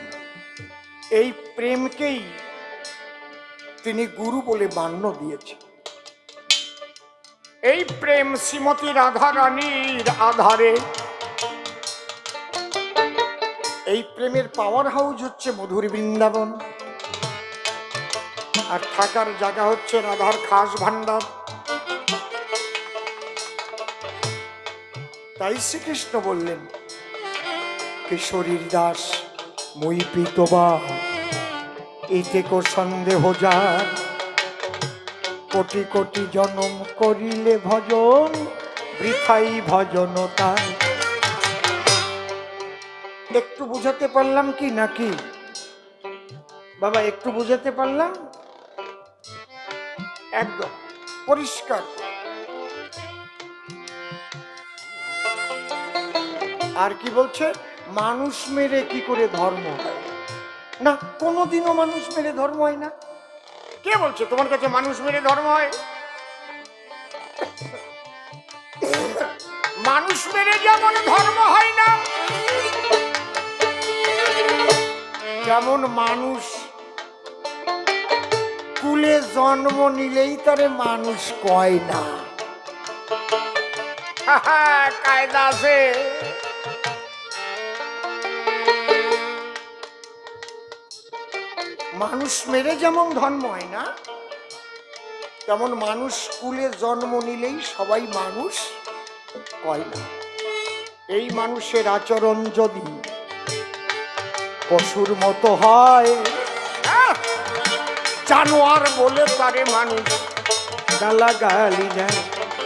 A: এই প্রেমকেই তিনি গুরু বলে মান্য দিয়েছেন। এই প্রেম শ্রীমতী রাধারানীর আধারে। এই প্রেমের পাওয়ার হাউস হচ্ছে মধুর বৃন্দাবন, আর থাকার জায়গা হচ্ছে রাধার খাস ভান্ডার। তাই শ্রীকৃষ্ণ বললেন, কিশোরীর দাস মুই পিতবা, এতে কো সন্দেহ যার, কোটি কোটি জনম করিলে ভজন, বৃথাই ভজন তার। একটু বুঝাতে পারলাম কি নাকি বাবা? একটু বুঝাতে পারলাম? একদম পরিষ্কার। আর কি বলছে? মানুষ মেরে কি করে ধর্ম হয়? না, কোনোদিনও মানুষ মেরে ধর্ম হয় না। কে বলছে তোমার কাছে মানুষ মেরে ধর্ম হয়? মানুষ মেরে যেমন ধর্ম হয় না, যেমন মানুষ কুলে জন্ম নিলেই তারে মানুষ কয় না। কায়দা আছে। মানুষ মেরে যেমন ধর্ম হয় না, তেমন মানুষ কুলে জন্ম নিলেই সবাই মানুষ কয় না। এই মানুষের আচরণ যদি পশুর মতো হয়, জানোয়ার বলে তারে মানুষ গালাগালি দেয়,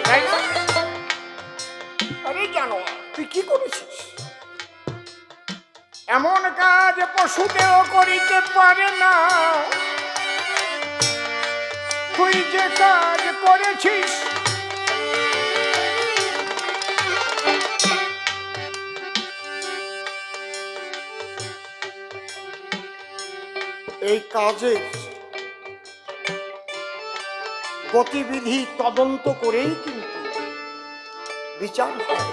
A: তাই না? আরে জানোয়ার, তুই কি করেছিস? এমন কাজ পশুতেও করিতে পারে না, তুই যে কাজ করেছিস এই কাজের গতিবিধি তদন্ত করেই কিন্তু বিচার হয়।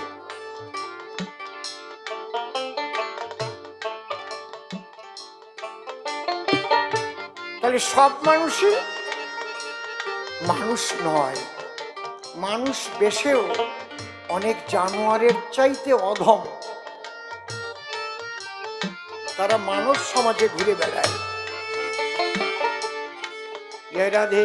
A: তাহলে সব মানুষই মানুষ নয়। মানুষ বেশেও অনেক জানোয়ারের চাইতে অধম, তারা মানব সমাজে ঘুরে বেড়ায়। জয় রাধে।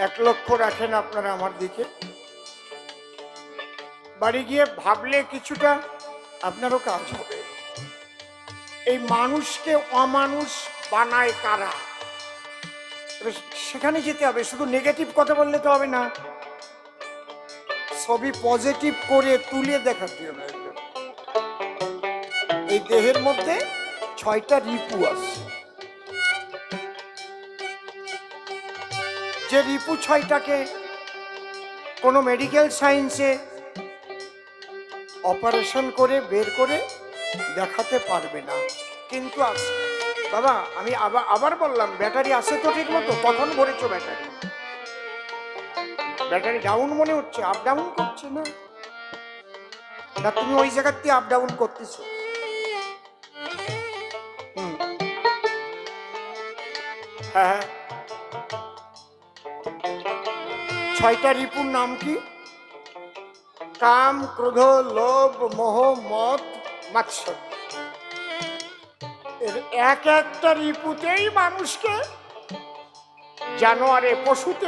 A: এক লক্ষ্য রাখেন আপনারা আমার দিকে, বাড়ি গিয়ে ভাবলে কিছুটা আপনারও কাজ হবে। এই মানুষকে অমানুষ বানায় কারা? সেখানে যেতে হবে। শুধু নেগেটিভ কথা বললে তো হবে না, সবই পজিটিভ করে তুলে দেখাতে হবে। এই দেহের মধ্যে 6টা রিপু আছে। যে রিপু 6টাকে কোনো মেডিকেল সায়েন্সে অপারেশন করে বের করে দেখাতে পারবে না, কিন্তু আছে। বাবা আমি আবার বললাম, ব্যাটারি আছে তো ঠিক মতো? কখন ভরেছো ব্যাটারি? ব্যাটারি ডাউন মনে হচ্ছে, আপ ডাউন করছে না? না তুমি ওই জায়গার থেকে আপ ডাউন করতেছো? হ্যাঁ, 6টা রিপুর নাম কি? কাম, ক্রোধ, লোভ, মোহ, মদ, মাৎসর্য। এর এক একটা রিপুতেই মানুষকে জানোয়ারে, পশুতে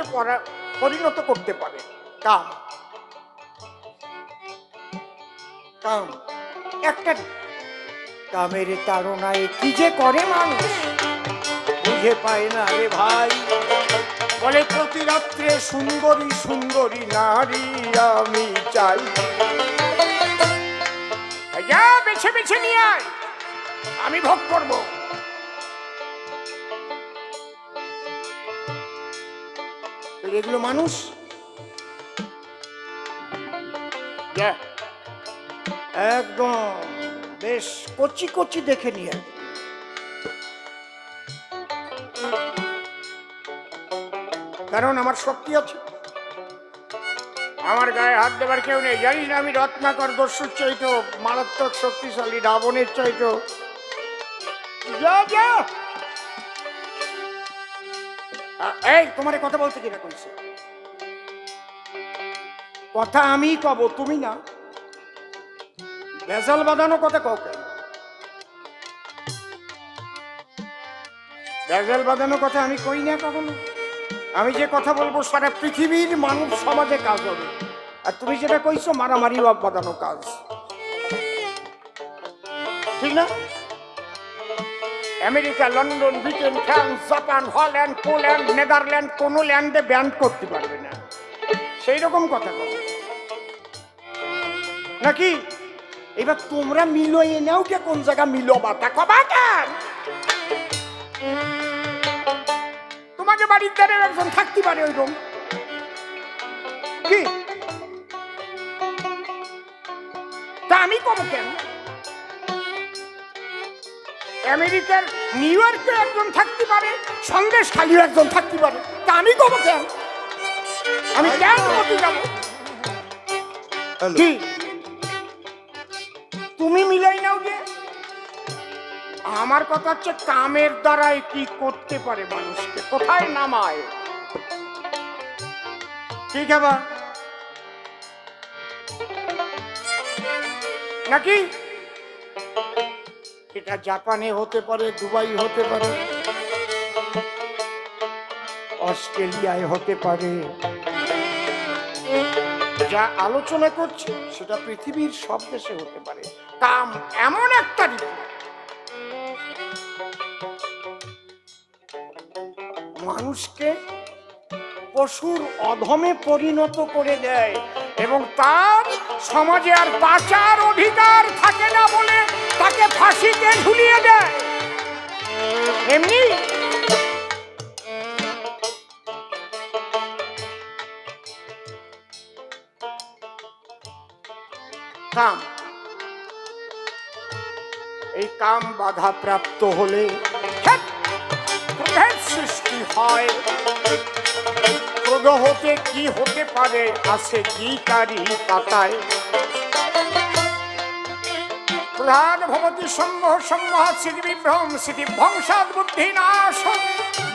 A: পরিণত করতে পারে। কাম, কাম একটা। কামের তাড়নায় কি যে করে মানুষ বুঝে পায় না রে ভাই। বলে প্রতি রাত্রে সুন্দরী সুন্দরী নারী আমি চাই। যা বেছে বেছে নিয়ে আয়, আমি ভোগ করব। এগুলো মানুষ? একদম বেশ কচি কচি দেখে নিয়ে। কারণ আমার শক্তি আছে, আমার গায়ে হাত দেবার কেউ নেই। জানিস না আমি রত্নাকর দস্যুর চাইতো মারাত্মক শক্তিশালী, রাবণের চাইতো। যা যা, এই তোমার কথা বলতে কিনা কইছে? কথা আমি কব, তুমি না। ভেজাল বাঁধানো কথা কও কেন? ভেজাল বাঁধানো কথা আমি কই না কখনো। আমি যে কথা বলবো সারা পৃথিবীর মানব সমাজে কাজ হবে। আর তুমি যেটা কইছো মারামারি বাঁধানো কাজ, ঠিক না? America, London, Britain, France, Japan, Holland, Poland, Netherland কোনো ল্যান্ডে ব্যান করতে পারবে না। সেই রকম কথা বলো নাকি? এবার তোমরা মিলো এনেও কে কোন জায়গা মিলো বাতা কবা কেন? তোমাকে বাড়ির ধারে একজন থাকতে পারে ওইরকম কি? তা আমি কব কেন? আমেরিকার নিউ ইয়র্কে একজন থাকতে পারে, সন্দেশ খালিও একজন থাকতে পারে, তা আমি কব কেন? আমি কেন করতে যাবো? কি তুমি মিলাই নাও যে? আমার কথা হচ্ছে কামের দ্বারাই কি করতে পারে মানুষকে, কোথায় নামায়। ঠিক আছে নাকি? এটা জাপানে হতে পারে, দুবাই হতে পারে, অস্ট্রেলিয়ায় হতে পারে। যা আলোচনা করছি সেটা পৃথিবীর সব দেশে হতে পারে। কাম এমন একটা ঋতু, মানুষকে পশুর অধমে পরিণত করে দেয় এবং তার সমাজে আর বাঁচার অধিকার থাকে না বলে তাকে ফাঁসিতে ঝুলিয়ে দেয়। এমনি কাম, এই কাম বাধা প্রাপ্ত হলে ক্রোধের সৃষ্টি হয়। ক্রোধ হতে কি হতে পারে আছে গীতারি পাতায়। প্রধান ভবতি সম্মোহ সম্মোহ স্মৃতি বিভ্রম স্মৃতি ধ্বংসাৎ বুদ্ধিনাশ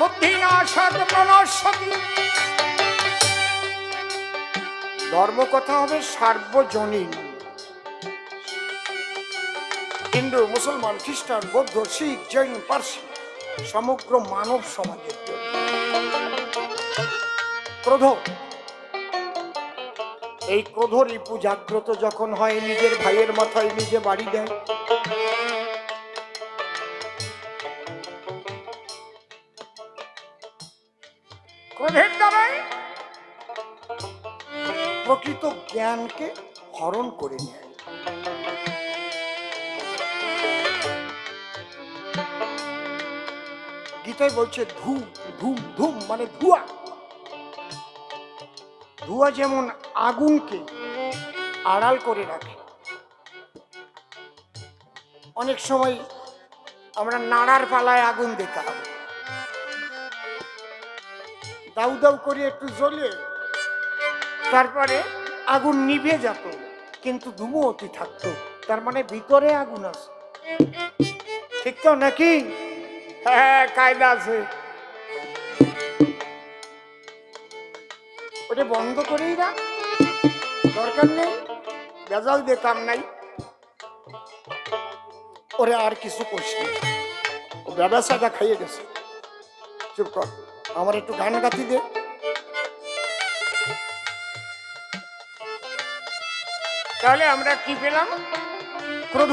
A: বুদ্ধিনাশাৎ প্রণশ্যতি। ধর্ম কথা হবে সার্বজনীন। হিন্দু, মুসলমান, খ্রিস্টান, বৌদ্ধ, শিখ, জৈন, পার্সি, সমগ্র মানব সমাজের জন্য। ক্রোধ, এই ক্রোধ রিপু জাগ্রত যখন হয়, নিজের ভাইয়ের মাথায় নিজে বাড়ি দেয়। ক্রোধের দ্বারাই প্রকৃত জ্ঞানকে হরণ করে নেয়। গীতায় বলছে ধূম ধূম ধূম মানে ধোঁয়া। ধোঁয়া যেমন আগুনকে আড়াল করে রাখে। অনেক সময় আমরা নাড়ার পালায় আগুন দেখা হবে, দাউ দাউ করে একটু জ্বলে তারপরে আগুন নিভে যেত, কিন্তু ধুমোতি থাকতো, তার মানে ভিতরে আগুন আছে। ঠিক তো নাকি? হ্যাঁ, কায়দা আছে। ওটা বন্ধ করেই রাখ, দরকার নেই, ভেজাল দিতাম নাই। ওরে আর কিছু করছি না, ও ব্যবসাটা খাইয়ে গেছে। চুপ কর, আমার একটু গান গাতি দে। তাহলে আমরা কি পেলাম? ক্রোধ,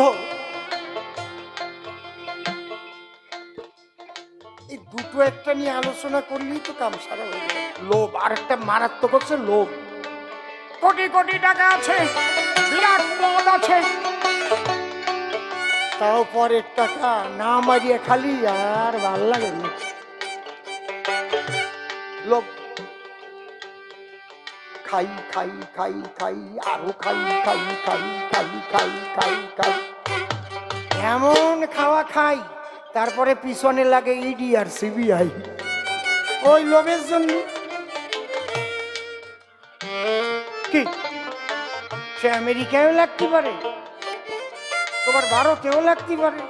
A: এই দুটো একটা নিয়ে আলোচনা করলেই তো কাম সারা হয়ে যাবে। লোভ, আর একটা মারাত্মক হচ্ছে লোভ। কোটি কোটি টাকা আছে, বিরাট পদ আছে, তাও পরের টাকা না মারিয়ে খালি আর ভাল লাগে না। লোভ, খাই খাই খাই খাই আরো খাই খাই খাই খাই খাই খাই খাই, এমন খাওয়া খাই তারপরে পিছনে লাগে ইডি আর সিবিআই, ওই লোভের জন্য। কি সে আমেরিকায়ও লাগতে পারে, তোমার ভারতেও লাগতে পারে।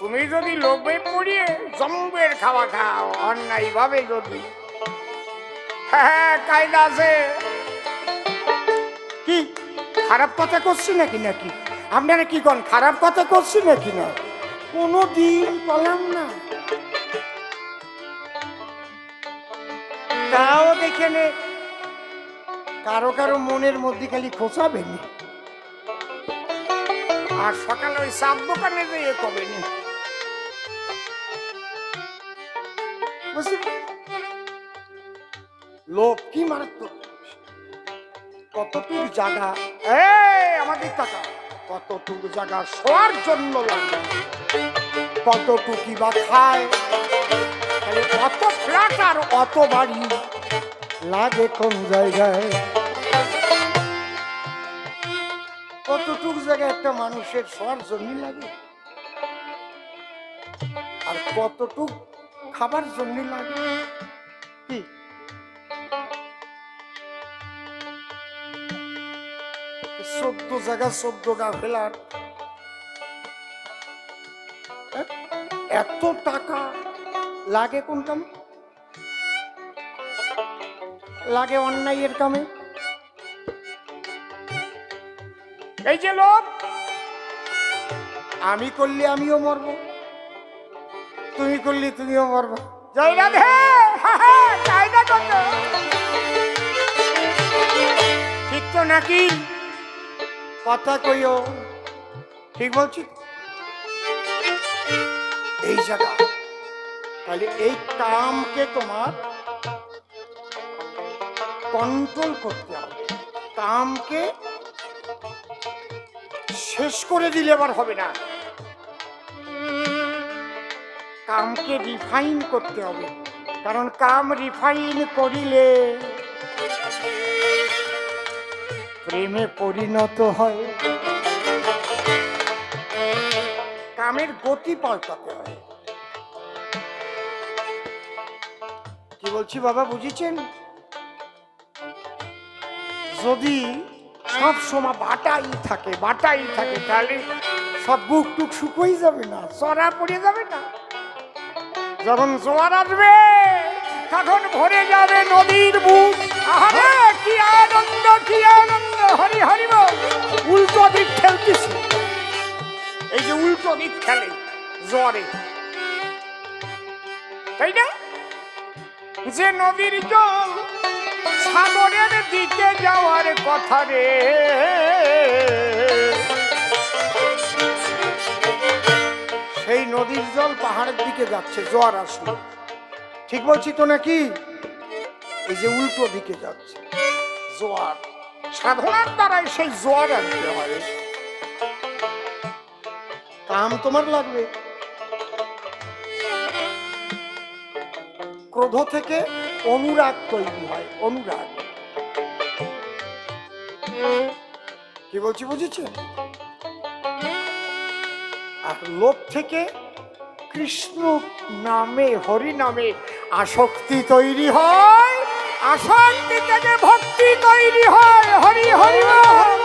A: তুমি যদি লোভে পড়িয়ে জম্বের খাওয়া খাও অন্যায় ভাবে, যদি হ্যাঁ কায়দা আছে। কি খারাপ কথা করছি নাকি? নাকি আপনারা কি কোন খারাপ কথা করছি নাকি? না, কোনো দিন বললাম না। তাও দেখে নে, কারো কারো মনের মধ্যে খালি খোঁচাবেনি, আর সকালে ওই চাপ দোকানে যেয়ে কবেনি বুঝলি? লোভ কি মারাত্মক। কতটুকু জায়গা, আমাদের টাকা কতটুকু জায়গা শোয়ার জন্য লাগে, কতটুকু বা খায়, তাহলে অত ফ্ল্যাট আর অত বাড়ি লাগে কোন জায়গায়? কতটুকু জায়গায় একটা মানুষের শোয়ার জন্য লাগে, আর কতটুক খাবার জন্য লাগে? কি 14 জায়গা 14টা ফ্ল্যাট, এত টাকা লাগে কোন কামে? লাগে অন্যায়ের কামে। এই যে লোক, আমি করলে আমিও মরবো, তুমি করলে তুমিও মরবো। জয় রাধে। ঠিক তো নাকি? কথা কইও, ঠিক বলছি? এই জায়গা, তাহলে এই কামকে তোমার কন্ট্রোল করতে হবে। কামকে শেষ করে দিলে আবার হবে না, কামকে রিফাইন করতে হবে। কারণ কাম রিফাইন করিলে প্রেমে পরিণত হয়। কামের গতি পাল্টাতে হয়। কি বলছি বাবা, বুঝেছেন? যদি সব সময় বাটাই থাকে তাহলে সব বুক টুক শুকোই যাবে না, চড়া পড়ে যাবে না। যখন জোয়ার আসবে তখন ভরে যাবে নদীর বুক। আরে কি আনন্দ, কি আনন্দ! হরি হরি বল। উল্টো দিক খেলতেছে, এই যে উল্টো দিক খেলে জোয়ারে, তাই না? যে নদীর জল সাগরের দিকে যাওয়ার কথা রে, সেই নদীর জল পাহাড়ের দিকে যাচ্ছে জোয়ার আসলে। ঠিক বলছি তো নাকি? এই যে উল্টো দিকে যাচ্ছে জোয়ার, সাধনার দ্বারাই সেই জোয়ার আনতে হয়। কাম তোমার লাগবে। ক্রোধ থেকে অনুরাগ তৈরি হয়, অনুরাগ। কি বলছি বুঝেছেন? আর লোভ থেকে কৃষ্ণ নামে, হরি নামে আসক্তি তৈরি হয়, আসক্তি থেকে ভক্তি তৈরি হয়। হরি হরি বল।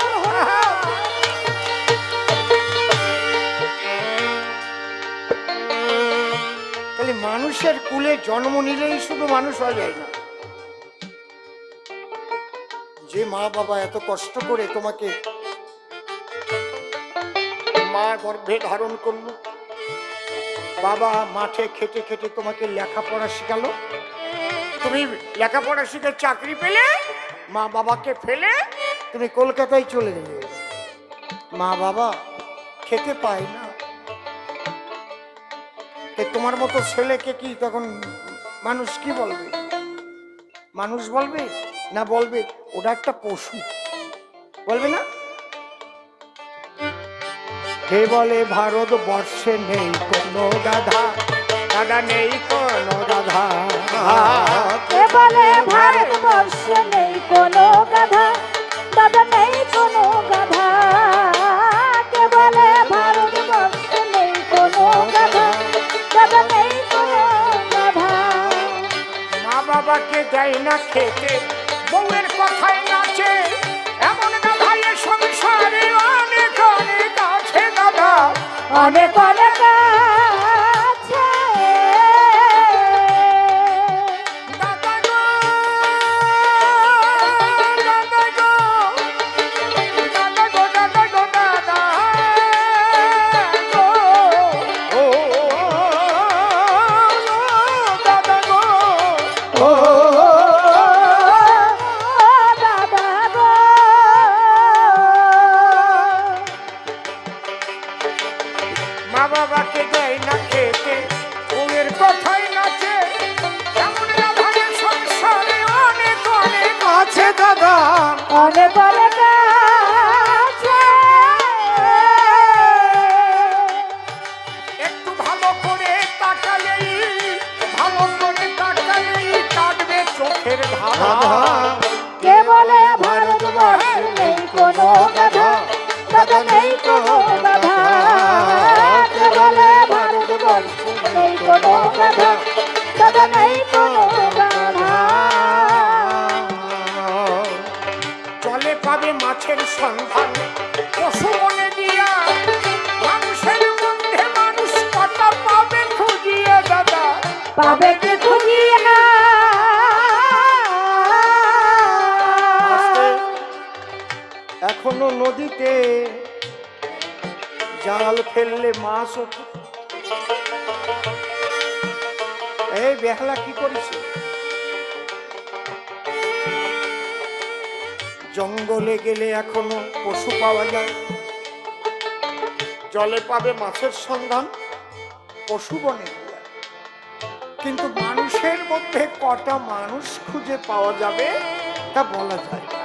A: তাহলে মানুষের কুলে জন্ম নিলেই শুধু মানুষ হয়ে যায় না। যে মা বাবা এত কষ্ট করে তোমাকে মা গর্ভে ধারণ করলো, বাবা মাঠে খেটে খেটে তোমাকে লেখাপড়া শিখালো, তুমি লেখাপড়া শিখে চাকরি পেলে, মা বাবাকে ফেলে তুমি কলকাতায় চলে গেলে। মা বাবা খেতে পায় না, তোমার মতো ছেলেকে কি তখন মানুষ কি বলবে? মানুষ বলবে না, বলবে ওটা একটা পশু, বলবে না? হে বলে ভারতবর্ষে নেই কোনো গাধা, গাধা নেই কোনো গাধা।
B: কে বলে ভারতবর্ষে নেই কোনো গাধা, গাধা নেই কোনো গাধা। কে বলে ভারতবর্ষে নেই কোনো গাধা, গাধা নেই কোনো গাধা।
A: মা বাবাকে দেয় না খেতে, বউয়ের কথায় নাচে, এমন গাধা এ সংসারে অনেক অনেক আছে গাধা,
B: অনেক অনেক আছে।
A: দাদা গো, দাদা গো, দাদা গো, দাদা গো, দাদা গো, ও দাদা গো,
B: ও দাদা গো।
A: মা বাবাকে দেয় না খেতে, বউয়ের কথায় নাচে,
B: অনেক অনেক আছে।
A: একটু ভালো করে তাকালেই কাটবে চোখের ধারা।
B: কে বলে ভারতবর্ষে নেই কোনো গাধা, দাদা নেই কোনো গাধা। কে বলে ভারতবর্ষে নেই কোনো গাধা, দাদা নেই কোনো গাধা।
A: জলে পাবে মাছের সন্ধান, পশু বনে গিয়া মানুষের মধ্যে মানুষ কটা পাবে খুঁজিয়া দাদা।
B: পাবে কি খুঁজিয়া।
A: এখনো নদীতে জাল ফেললে মাছ ওঠে। এই বেহালা কি করেছে? জঙ্গলে গেলে এখনো পশু পাওয়া যায়, জলে পাবে মাছের সন্ধান, পশু বনে গিয়া। কিন্তু মানুষের মধ্যে কটা মানুষ খুঁজে পাওয়া যাবে তা বলা যায় না।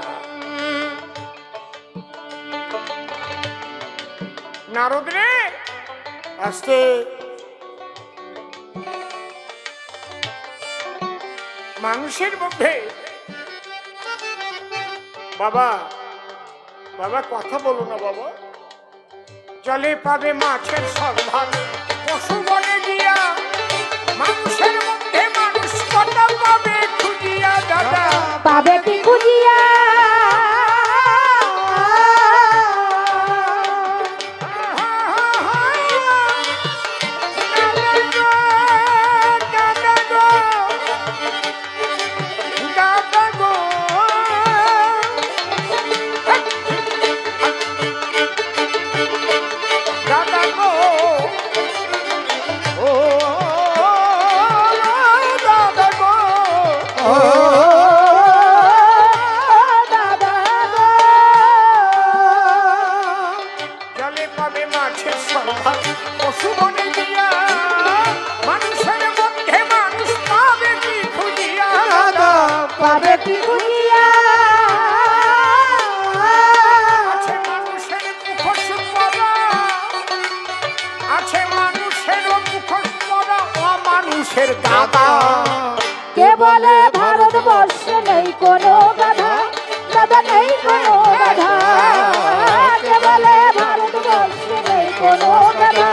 A: নারদ রে, আস্তে। মানুষের মধ্যে বাবা বাবা কথা বলো না বাবা। জলে পাবে মাছের সন্ধান, পশু বনে গিয়া মানুষের মধ্যে মানুষ কটা পাবে খুঁজিয়া দাদা।
B: পাবে কি খুঁজিয়া। পাবে কি খুঁজিয়া।
A: আছে মানুষের মুখোশ পরা, আছে মানুষের মুখোশ পরা অমানুষের গাধা।
B: কে বলে ভারতবর্ষে নেই কোনো গাধা, দাদা নেই কোনো গাধা। কে বলে ভারতবর্ষে নেই কোনো গাধা,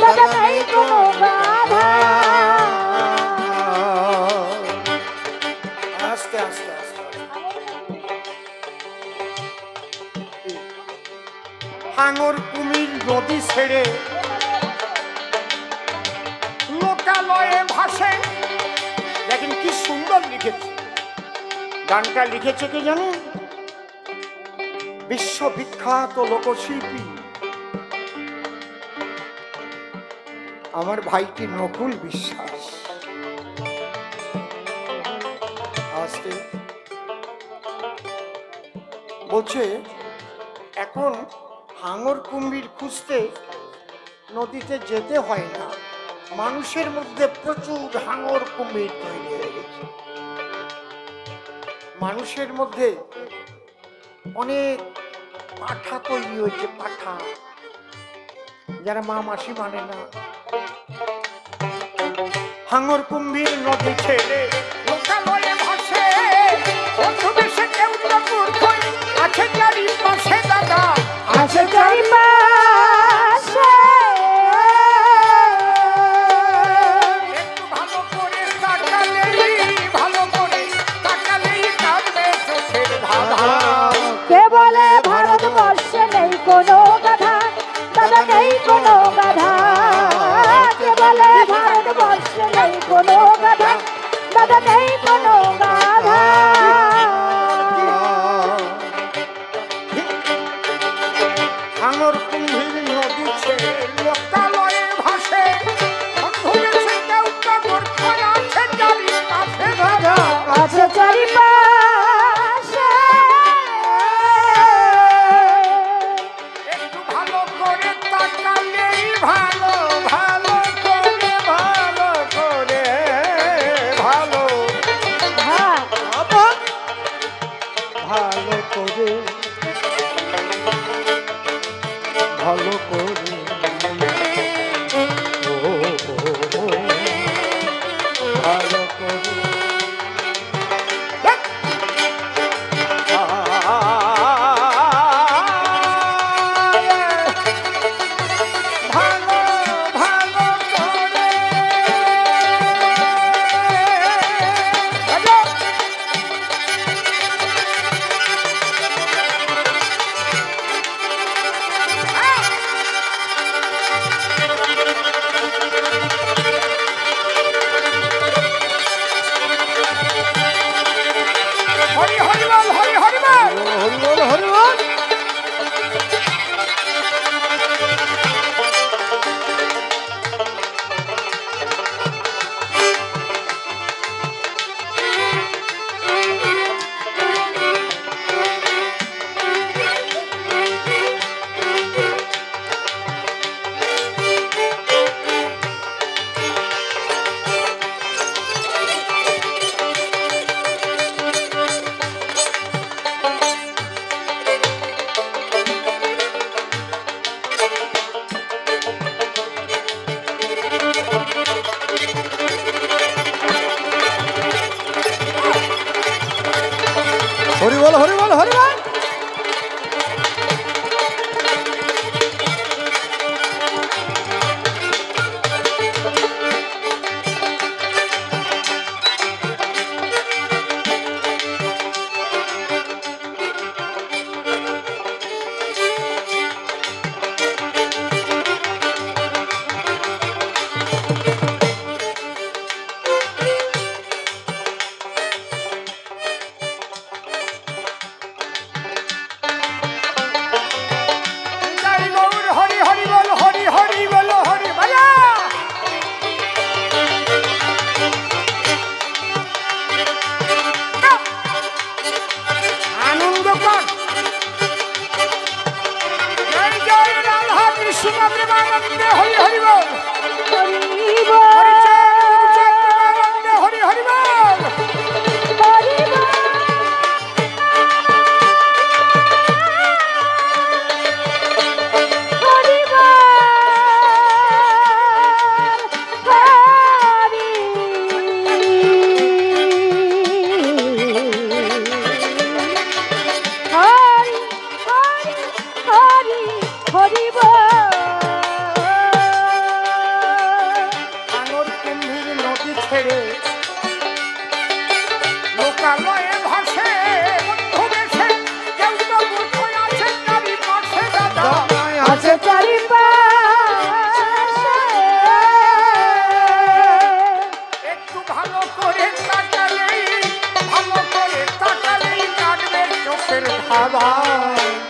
B: দাদা নেই কোনো গাধা।
A: আস্তে আস্তে আস্তে। হাঙর কুমির নদী ছেড়ে লোকালয়ে ভাসে। দেখেন কি সুন্দর লিখেছে গানটা। লিখেছে কি জানেন? বিশ্ববিখ্যাত লোকশিল্পী আমার ভাইটি নকুল বিশ্বাস। আজকে বলছে এখন হাঙর কুমির খুঁজতে নদীতে যেতে হয় না, মানুষের মধ্যে প্রচুর হাঙর কুমির তৈরি হয়ে গেছে। মানুষের মধ্যে অনেক পাঠা তৈরি হয়েছে, পাঠা যারা মা মাসি মানে না। হাঙর কুম্ভীর নদী ছেড়ে লোকালয়ে ভাসে, বন্ধুবেশে কেউ তো মূর্খই আছে চারিপাশে দাদা।
B: আছে চারিপাশে।
A: একটু ভালো করে তাকালেই কাটবে চোখের ধারা।
B: কে বলে ভারতবর্ষে নেই কোনো গাধা, দাদা নেই কোনো গাধা। কে বলে ভারতবর্ষে নেই কোনো গাধা, দাদা নেই কোনো গাধা।
A: ভালো করে ও ভালো করে হরি বল হরি বল হরি বল।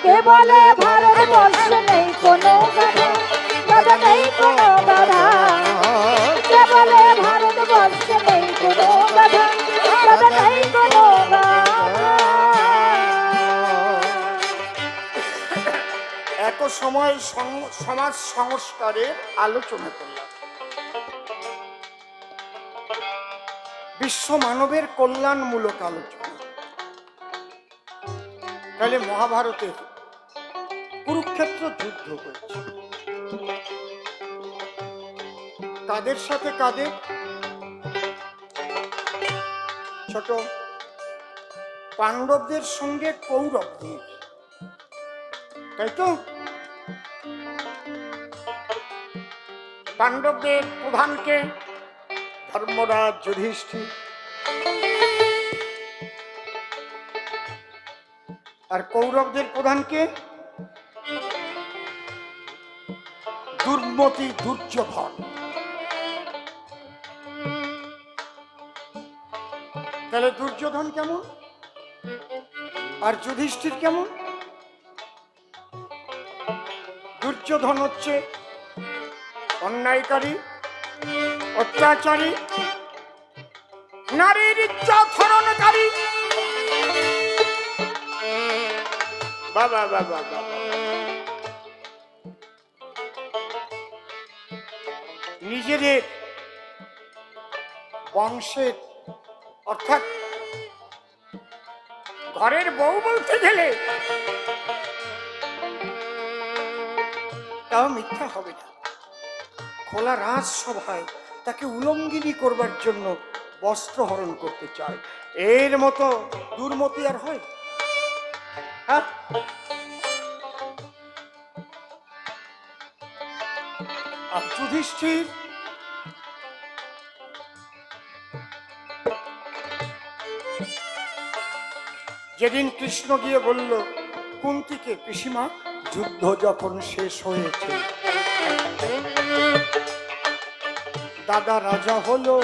B: কে বলে ভারতবর্ষে নেই কোনো গাধা, গাধা নেই কোনো গাধা। কে বলে ভারতবর্ষে নেই কোনো গাধা, গাধা নেই কোনো গাধা।
A: এত সময় সমাজ সংস্কারের আলোচনা করলাম, বিশ্ব মানবের কল্যাণমূলক আলোচনা। তাহলে মহাভারতে কুরুক্ষেত্র যুদ্ধ হয়েছে, কাদের সাথে কাদের? ছোট পাণ্ডবদের সঙ্গে কৌরবদের, তাই তো? পাণ্ডবদের প্রধানকে ধর্মরাজ যুধিষ্ঠির, আর কৌরবদের প্রধানকে দুর্মতি দুর্যোধন। তাহলে দুর্যোধন কেমন আর যুধিষ্ঠির কেমন? দুর্যোধন হচ্ছে অন্যায়কারী, অত্যাচারী, নারীর ইজ্জত হরণকারী। বাবা বাবা বাবা, নিজেদের বংশের অর্থাৎ ঘরের বউ বলতে গেলে একটাও মিথ্যা হবে না। খোলা রাজসভায় তাকে উলঙ্গিনী করবার জন্য বস্ত্র হরণ করতে চায়, এর মতো দুর্মতি আর হয়? হ্যাঁ, আর যুধিষ্ঠির যেদিন কৃষ্ণ গিয়ে বলল কুন্তিকে, পিসিমা যুদ্ধ যখন শেষ হয়েছে, দাদা রাজা হলো,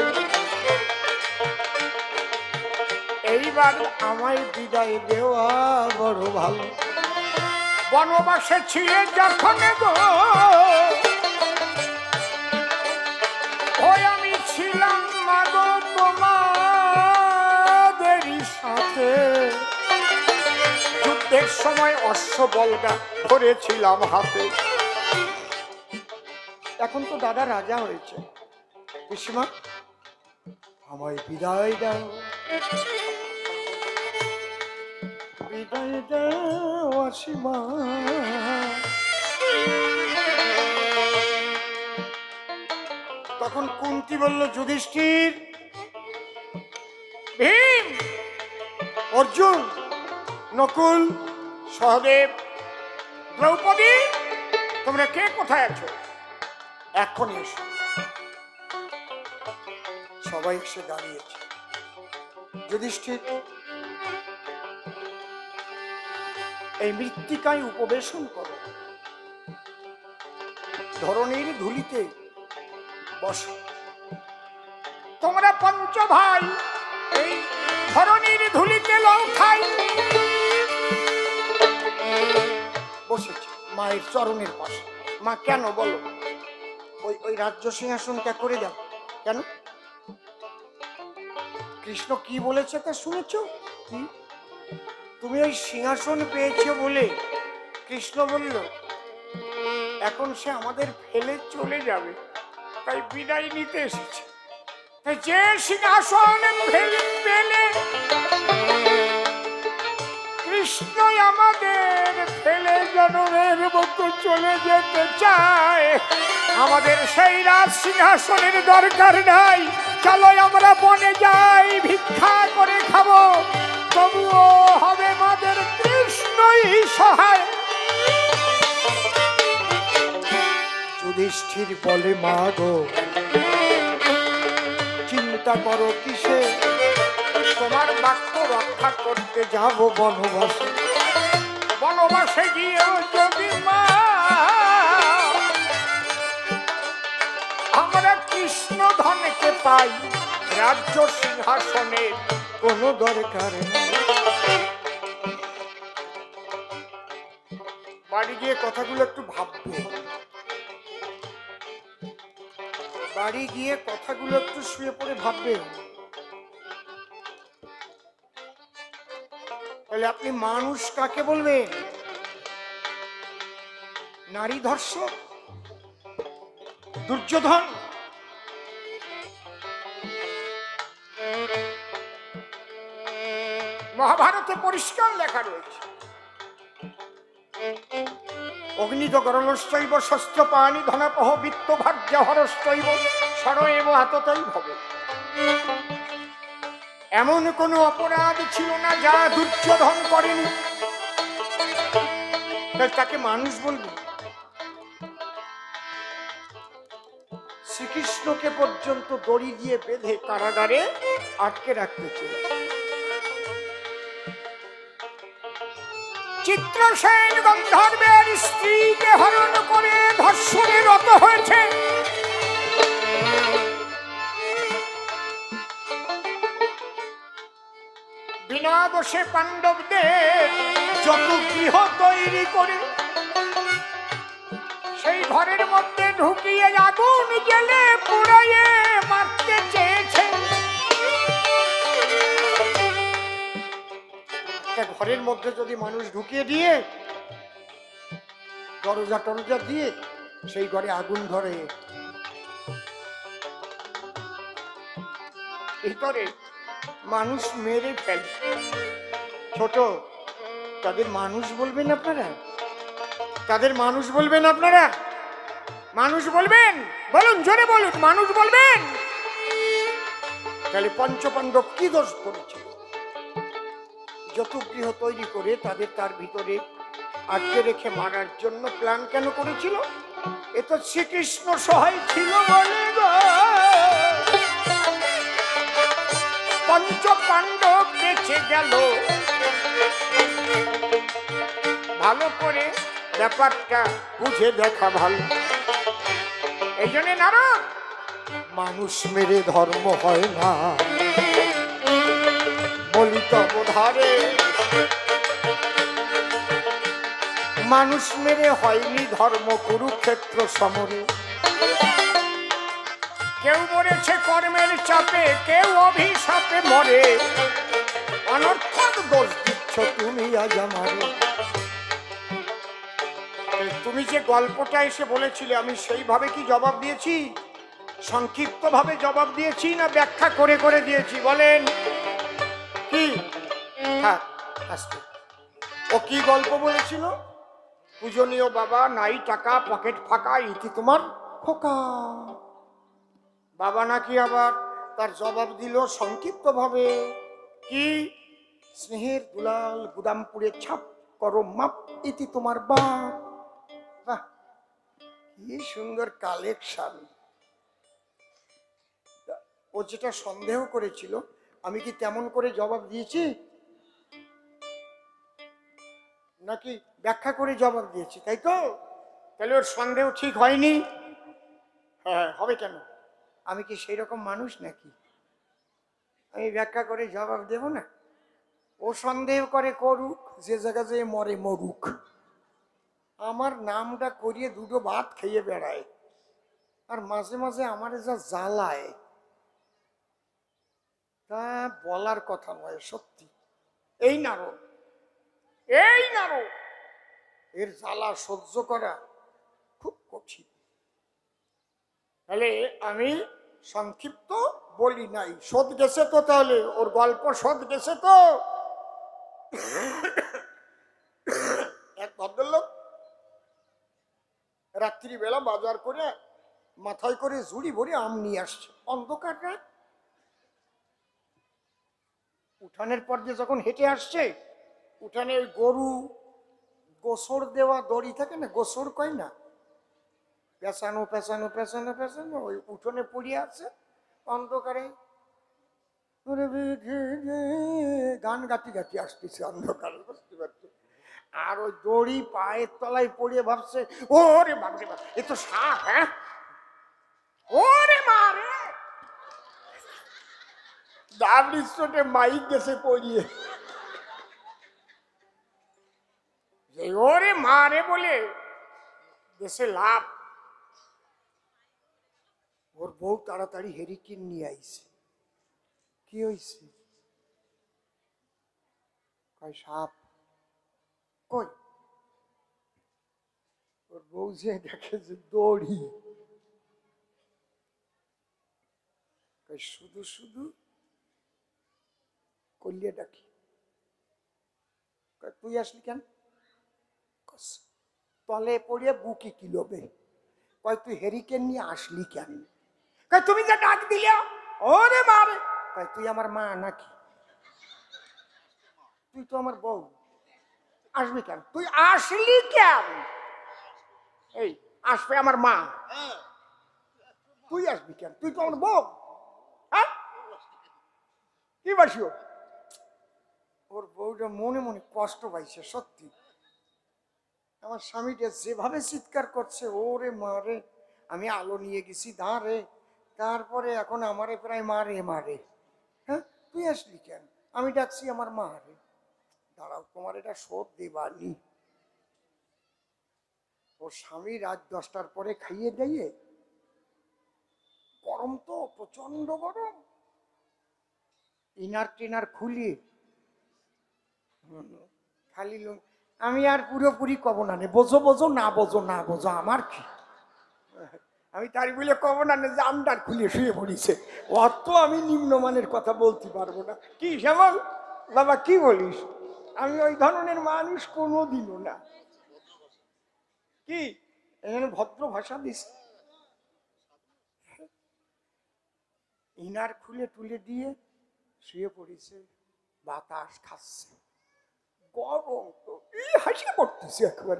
A: এইবার আমায় বিদায় দেওয়া বড় ভালো। বনবাসে ছিলে যখন গো, ওই আমি ছিলাম মাগো তোমাদেরই সাথে, যুদ্ধের সময় অশ্ব বলগা ধরেছিলাম হাতে। এখন তো দাদা রাজা হয়েছে, পিসিমা আমায় বিদায় দাও, বিদায় দাও আসিমা। তখন কুন্তি বলল, যুধিষ্ঠির, ভীম, অর্জুন, নকুল, সহদেব, দ্রৌপদী, তোমরা কে কোথায় আছো? এখনই এসো। সবাই এসে দাঁড়িয়েছে। যুধিষ্ঠির এই মৃত্তিকায় উপবেশন করো, ধরণীর ধুলিতে বসো। তোমরা পঞ্চ ভাই এই ধরণীর ধুলিতে লঙ্কাই বসেছে মায়ের চরণের পাশে। মা কেন বলো? ওই রাজ্য সিংহাসন ত্যাগ করে দাও। কেন? কৃষ্ণ কি বলেছে তা শুনেছ? কি তুমি ওই সিংহাসন পেয়েছো বলে কৃষ্ণ বলল এখন সে আমাদের ফেলে চলে যাবে, তাই বিদায় নিতে এসেছে। তাই যে সিংহাসন পেলে কৃষ্ণ আমাদের ফেলে জনমের মতো চলে যেতে চায়, আমাদের সেই রাজ সিংহাসনের দরকার নাই। চলো আমরা বনে যাই, ভিক্ষা করে খাবো, তবুও হবে আমাদের কৃষ্ণই সহায়। যুধিষ্ঠির বলে, মা গো চিন্তা করো কিসে, তোমার বাক্য রক্ষা করতে যাব বনবাসে। বনবাসে গিয়েও যদি মা আমরা কৃষ্ণ ধনকে পাই, রাজ্য সিংহাসনের কোনো দরকার নেই। বাড়ি গিয়ে কথাগুলো একটু ভাববে, বাড়ি গিয়ে কথাগুলো একটু শুয়ে পড়ে ভাববে। তাহলে আপনি মানুষ কাকে বলবেন? নারী ধর্ষক, দুর্যোধন, মহাভারতে পরিষ্কার লেখা রয়েছে, অগ্নিত গরলশ্চৈব শস্ত্র পানি ধনাপহ বিত্ত ভার্য হরশ্চৈব সরয়েব আততই ভবে। এমন কোন অপরাধ ছিল না যা দুর্যোধন করেনি, তাকে মানুষ বলবে? শ্রীকৃষ্ণকে পর্যন্ত দড়ি দিয়ে বেঁধে কারাগারে আটকে রাখতে ছিল। চিত্রসেন গন্ধর্বের স্ত্রীকে হরণ করে ধর্ষণে রত হয়েছে। বিনা দোষে পাণ্ডবদের যত গৃহ তৈরি করে সেই ঘরের মধ্যে ঢুকিয়ে আগুন জ্বেলে পুড়িয়ে মারতে চেয়েছে। ঘরের মধ্যে যদি মানুষ ঢুকিয়ে দিয়ে দরজা টরজা দিয়ে সেই ঘরে আগুন ধরে, ভিতরে মানুষ মেরে ফেলে, ছোট, তাদের মানুষ বলবেন আপনারা? তাদের মানুষ বলবেন আপনারা? মানুষ বলবেন? বলুন, জোরে বলুন, মানুষ বলবেন? তাহলে পঞ্চপাণ্ডব কি দোষ করেছিল? যতুগৃহ তৈরি করে তাদের তার ভিতরে আটকে রেখে মারার জন্য প্ল্যান কেন করেছিল? এ তো শ্রীকৃষ্ণ সহায় ছিল বলে গো। পঞ্চপাণ্ডব বেঁচে গেল। ভালো করে ব্যাপারটা বুঝে দেখা ভালো। এই জন্য নারদ, মানুষ মেরে ধর্ম হয় না, বলি তব ধারে। মানুষ মেরে হয়নি ধর্ম কুরুক্ষেত্র সমরে। কেউ মরেছে কর্মের চাপে, কেউ অভিশাপে মরে। অনর্থক দোষ দিচ্ছ তুমি আজ আমারে। তুমি যে গল্পটা এসে বলেছিলে, আমি সেইভাবে কি জবাব দিয়েছি? সংক্ষিপ্ত ভাবে জবাব দিয়েছি না ব্যাখ্যা করে করে দিয়েছি? বলেন কি? হ্যাঁ, ও কি গল্প বলেছিল? পূজনীয় বাবা, নাই টাকা, পকেট ফাঁকা, ইতি তোমার খোকা। বাবা নাকি আবার তার জবাব দিল সংক্ষিপ্ত ভাবে, কি? স্নেহের দুলাল গুদামপুরে ছাপ করো মাপ, ইতি তোমার বাপ। বাহ, কি সুন্দর কালেকশন। ও যেটা সন্দেহ করেছিল, আমি কি তেমন করে জবাব দিয়েছি নাকি ব্যাখ্যা করে জবাব দিয়েছি? তাই তো? তাহলে ওর সন্দেহ ঠিক হয়নি? হ্যাঁ, হবে কেন? আমি কি সেই রকম মানুষ নাকি আমি ব্যাখ্যা করে জবাব দেব না? ও সন্দেহ করে করুক, যে জায়গা যে মরে মরুক। আমার নামটা করিয়ে দুটো ভাত খেয়ে বেড়ায়, আর মাঝে মাঝে আমার যা জ্বালায় তা বলার কথা নয়। সত্যি এই নারদ, এই নারদ, এর জ্বালা সহ্য করা খুব কঠিন। তাহলে আমি সংক্ষিপ্ত বলি নাই। শোধ গেছে তো? তাহলে ওর গল্প শোধ গেছে তো? এক ভদ্রলোক রাত্রিবেলা বাজার করে মাথায় করে ঝুড়ি ভরে আম নিয়ে আসছে। অন্ধকার রাত, উঠানের পর দিয়ে যখন হেঁটে আসছে, উঠানে ওই গরু গোসর দেওয়া দড়ি থাকে না, গোসর কয় না, পেঁচানো পেঁচানো পেঁচানো পেঁচানো ওই উঠোনে পড়িয়ে আছে অন্ধকারে। গান গাতি গাতি আসতেছে অন্ধকারে, বুঝতে পারছো? আর ওই দড়ি পায়ের তলায় পড়িয়ে ভাবছে, ওরে বাপরে বাপ, এ তো সাপ। হ্যাঁ, ওরে মারে, দাবড়ি চোটে মাইক গেছে পড়িয়ে। ওরে মারে বলে দেশে লাভ। ওর বউ তাড়াতাড়ি হেরিকেন নিয়ে আইছে। কি হয়েছে? কয় সাপ। কই? ওর বউ যে দেখে যে দড়ি। শুধু শুধু কলিয়ে ডাকি। তুই আসলি কেন? তলে পড়িয়ে বুকি কিলোবে। কয় তুই হেরিকেন নিয়ে আসলি কেন? কয় তুমি যে ডাক দিলে। ওরে মারে। কয় তুই আমার মা নাকি? তুই তো আমার বউ, আসবি কেন? তুই আসলি কেন? এই আসবে আমার মা, তুই আসবি কেন? তুই তো আমার বউ। হ্যাঁ, কি বাসিও? ওর বউটা মনে মনে কষ্ট পাইছে। সত্যি আমার স্বামীটা যেভাবে চিৎকার করছে, ওরে মারে, আমি আলো নিয়ে গেছি দাঁড়ে, তারপরে এখন আমারে প্রায় মারে মারে। হ্যাঁ, তুই আসলি কেন? আমি ডাকছি আমার মা রে। দাঁড়াও, তোমার এটা শোধ দেবানি। ওর স্বামী রাত 10টার পরে খাইয়ে দিয়ে, গরম তো প্রচন্ড গরম, ইনার টিনার খুলি খালি আমি আর পুরোপুরি কব না, বোঝো বোঝো না বোঝো না বোঝো আমার কি, আমি তাই বলে কব না যে আমদার খুলে শুয়ে পড়িছে। অত আমি নিম্নমানের কথা বলতে পারবো না। কি শ্যামল বাবা, কি বলিস? আমি ওই ধরনের মানুষ কোনোদিনও না। কি এখানে ভদ্র ভাষা দিস। ইনার খুলে তুলে দিয়ে শুয়ে পড়েছে, বাতাস খাচ্ছে, গরম তো এই হাসি করতেছে একবার।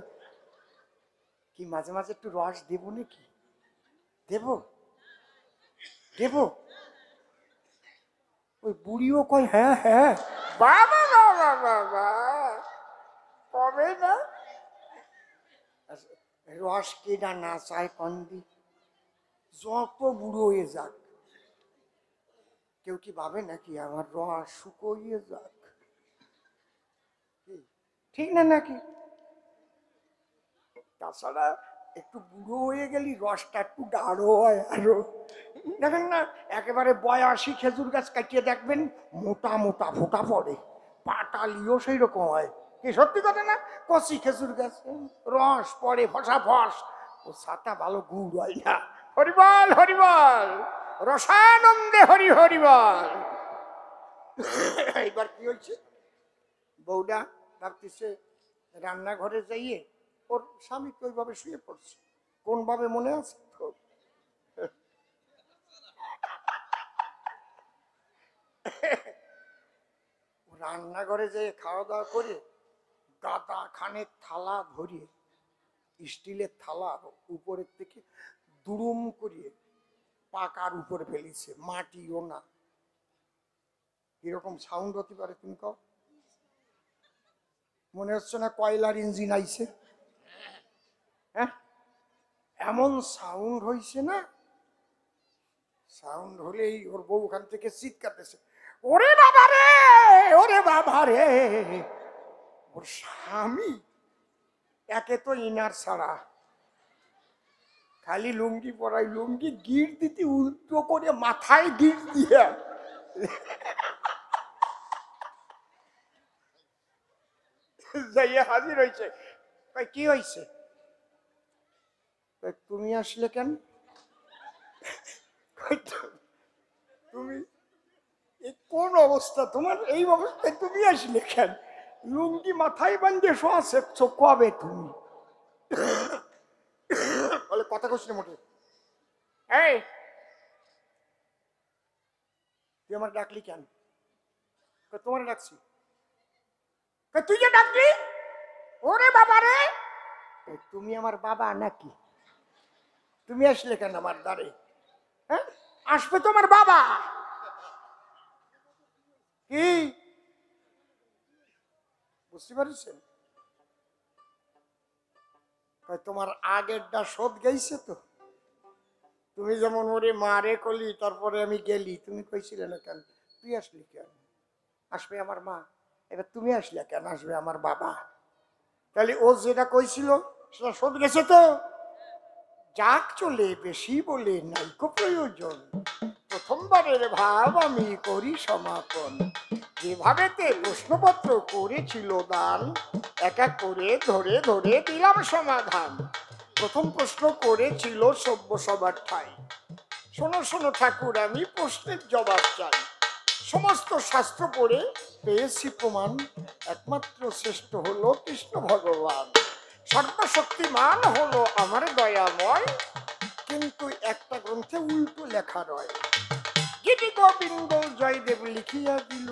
A: কি মাঝে মাঝে একটু রস দেব নাকি? দেব দেব? ওই বুড়িও কয় হ্যাঁ হ্যাঁ। বাবা বাবা বাবা, কবে না রস কেনা না চায় কন্দি, যত বুড়ো হয়ে যাক, কেউ কি ভাবে নাকি আমার রস শুকোইয়ে যাক? ঠিক না নাকি? তাছাড়া একটু বুড়ো হয়ে গেলি রসটা একটু গাঢ় হয় আরো। দেখেন না, একেবারে 82 খেজুর গাছ কাটিয়ে দেখবেন মোটা মোটা ফোঁটা পড়ে, পাটালিও সেই রকম হয়। কি সত্যি কথা না? কচি খেজুর গাছ রস পড়ে ফসা ফস, ও ছাতা ভালো গুড় হয় না। হরিবল হরিবল, রসানন্দে হরি হরিবল। এইবার কি হয়েছে, বউটা ভাবতেছে রান্নাঘরে যাইয়ে, ওর স্বামী তো ওইভাবে শুয়ে পড়ছে, কোন ভাবে মনে আছে তো? রান্নাঘরে যেয়ে খাওয়া দাওয়া করে গাদা খানের থালা ধরিয়ে, স্টিলের থালা উপরের থেকে দুরুম করিয়ে পাকার উপরে ফেলিছে, মাটিও না। কিরকম সাউন্ড হতে পারে তুমি কও? মনে হচ্ছে না কয়লার ইঞ্জিন আইছে? হ্যাঁ, এমন সাউন্ড হইছে না। সাউন্ড হলেই ওর বউ ওখান থেকে চিৎকারতেছে, ওরে বাবা রে, ওরে বাবা রে। ওর স্বামী একে তো ইনার ছাড়া, খালি লুঙ্গি পরাই, লুঙ্গি গিট দিতে উল্টো করে মাথায় গিট দিয়া যাইয়া হাজির হয়েছে। কি হয়েছে? তুমি আসলে কেন? তুমি কোন অবস্থা তোমার? এই অবস্থায় তুমি আসলে কেন? লুঙ্গি মাথায় বান্ধে শোয়াছে কবে তুমি? বলে কথা কইস না মোটে। এই তুই আমার ডাকলি কেন? তোমার ডাকছি। তুই যে ডাকলি ওরে বাবা রে, তুমি আমার বাবা নাকি? তুমি আসলে কেন আমার দ্বারে? হ্যাঁ, আসবে তোমার বাবা। কি বুঝতে পারছেন? তোমার আগেরটা শোধ গেছে তো। তুমি যেমন ওরে মারে কলি, তারপরে আমি গেলি, তুমি কইছিলে না কেন? তুই আসলি কেন? আসবে আমার মা। এবার তুমি আসলে কেন? আসবে আমার বাবা। তাহলে ও যেটা কইছিল সেটা শোধ গেছে তো। যাক চলে বেশি বলে নাইকো প্রয়োজন, প্রথমবারের ভাব আমি করি সমাপন। যেভাবেতে প্রশ্নপত্র করেছিল দান, এক এক করে ধরে ধরে দিলাম সমাধান। প্রথম প্রশ্ন করেছিল সভ্য সবার ঠাই, শোনো শোনো ঠাকুর আমি প্রশ্নের জবাব চাই। সমস্ত শাস্ত্র পড়ে পেয়েছি প্রমাণ, একমাত্র শ্রেষ্ঠ হলো কৃষ্ণ ভগবান। সর্বশক্তিমান হলো আমার দয়াময়, কিন্তু একটা গ্রন্থে উল্টো লেখা রয়। গিরি গোবিন্দ জয়দেব লিখিয়া দিল,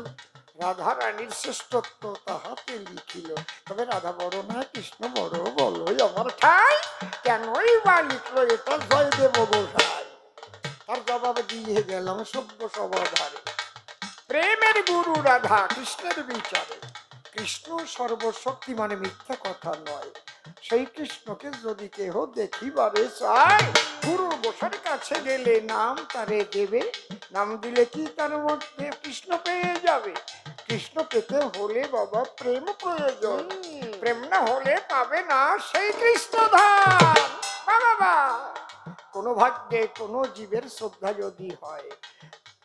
A: রাধা রানীর শ্রেষ্ঠত্ব তাহাতে লিখিল। তবে রাধা বড় না কৃষ্ণ বড়, বলোই আমার ঠাই, কেনই বা লিখলো এটা জয়দেব গোসাই? তার জবাব দিয়ে গেলাম সভ্য সভাধারে, প্রেমের গুরু রাধা কৃষ্ণের বিচারে। কৃষ্ণ সর্বশক্তি মানে মিথ্যা কথা নয়। সেই কৃষ্ণকে যদি কেহ দেখিবারে চায়, গুরু গোসার কাছে গেলে নাম তারে দেবে। নাম দিলে কি তার মধ্যে কৃষ্ণ পেয়ে যাবে? কৃষ্ণ পেতে হলে বাবা প্রেম প্রয়োজন, প্রেম না হলে পাবে না সেই কৃষ্ণ ধাম। বাবা, কোন ভাগ্যে কোন জীবের শ্রদ্ধা যদি হয়,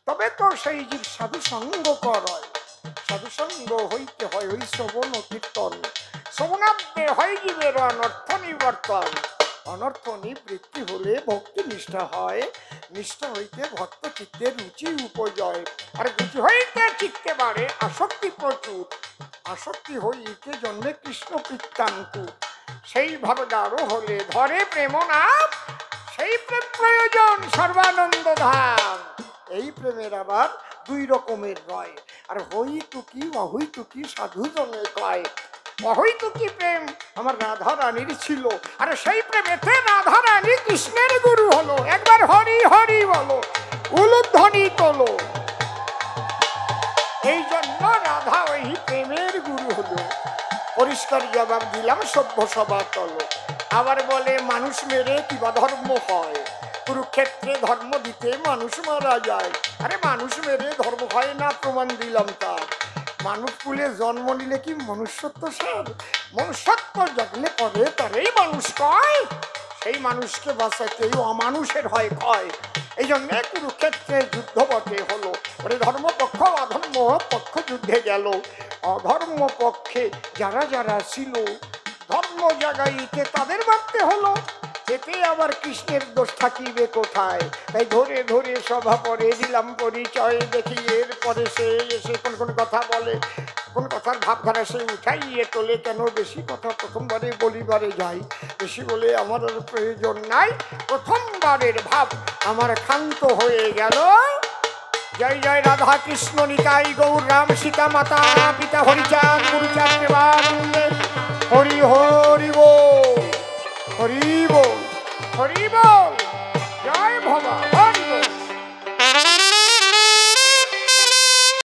A: তবে তো সেই জীব সাধু সঙ্গ করয়। সাধু সঙ্গ হইতে হয় ওই শ্রবণ কীর্তন, শ্রবণাব্দে হয় জীবের অনর্থ নিবর্তন। অনর্থ নিবৃত্তি হলে ভক্তি নিষ্ঠা হয়, নিষ্ঠা হইতে ভক্ত চিত্তে রুচি উপজয়। আর রুচি হইতে চিত্তে বাড়ে আসক্তি প্রচুর, আসক্তি হইতে জন্মে কৃষ্ণ কীর্তান্তু। সেই ভাব গাঢ় হলে ধরে প্রেম নাম, সেই প্রেম প্রয়োজন সর্বানন্দ ধাম। এই প্রেমের আবার দুই রকমের রয়, আর হইতুকি অহৈতুকি সাধু জনে কয়। অহৈতুকি প্রেম আমার রাধা রানীর ছিল, আর সেই প্রেমেতে রাধা রানী কৃষ্ণের গুরু হলো। একবার হরি হরি বলো, উলুধ্বনি তোলো। এই জন্য রাধা ওই প্রেমের গুরু হলো। পরিষ্কার জবাব দিলাম, সভ্য সভা তলো। আবার বলে মানুষ মেরে কিবা ধর্ম হয়, কুরুক্ষেত্রে ধর্ম দিতে মানুষ মারা যায়। আরে মানুষ মেরে ধর্ম হয় না, প্রমাণ দিলাম তার। মানুষ কুলে জন্ম নিলে কি মনুষ্যত্ব সার? মনুষ্যত্ব জাগলে পরে তারই মানুষ কয়। সেই মানুষকে বাঁচাতেই অমানুষের হয় ক্ষয়। এই জন্য কুরুক্ষেত্রে যুদ্ধ বটে হলো। ওরে ধর্ম পক্ষ অধর্ম পক্ষ যুদ্ধে গেল। অধর্ম পক্ষে যারা যারা ছিল, ধর্ম জাগাইতে তাদের মারতে হলো। এতে আবার কৃষ্ণের দোষ থাকিবে কোথায়? তাই ধরে ধরে সভা পরে দিলাম পরিচয়। দেখি এরপরে সে এসে কোন কোন কথা বলে, কোন কথার ভাবধারা সে উঠাইয়ে তোলে। কেন বেশি কথা প্রথমবারে বলিবারে যাই, বেশি বলে আমার আর প্রয়োজন নাই। প্রথমবারের ভাব আমার ক্ষান্ত হয়ে গেল। জয় জয় রাধা কৃষ্ণ নিতাই গৌর রাম সীতা মাতা পিতা হরিচা।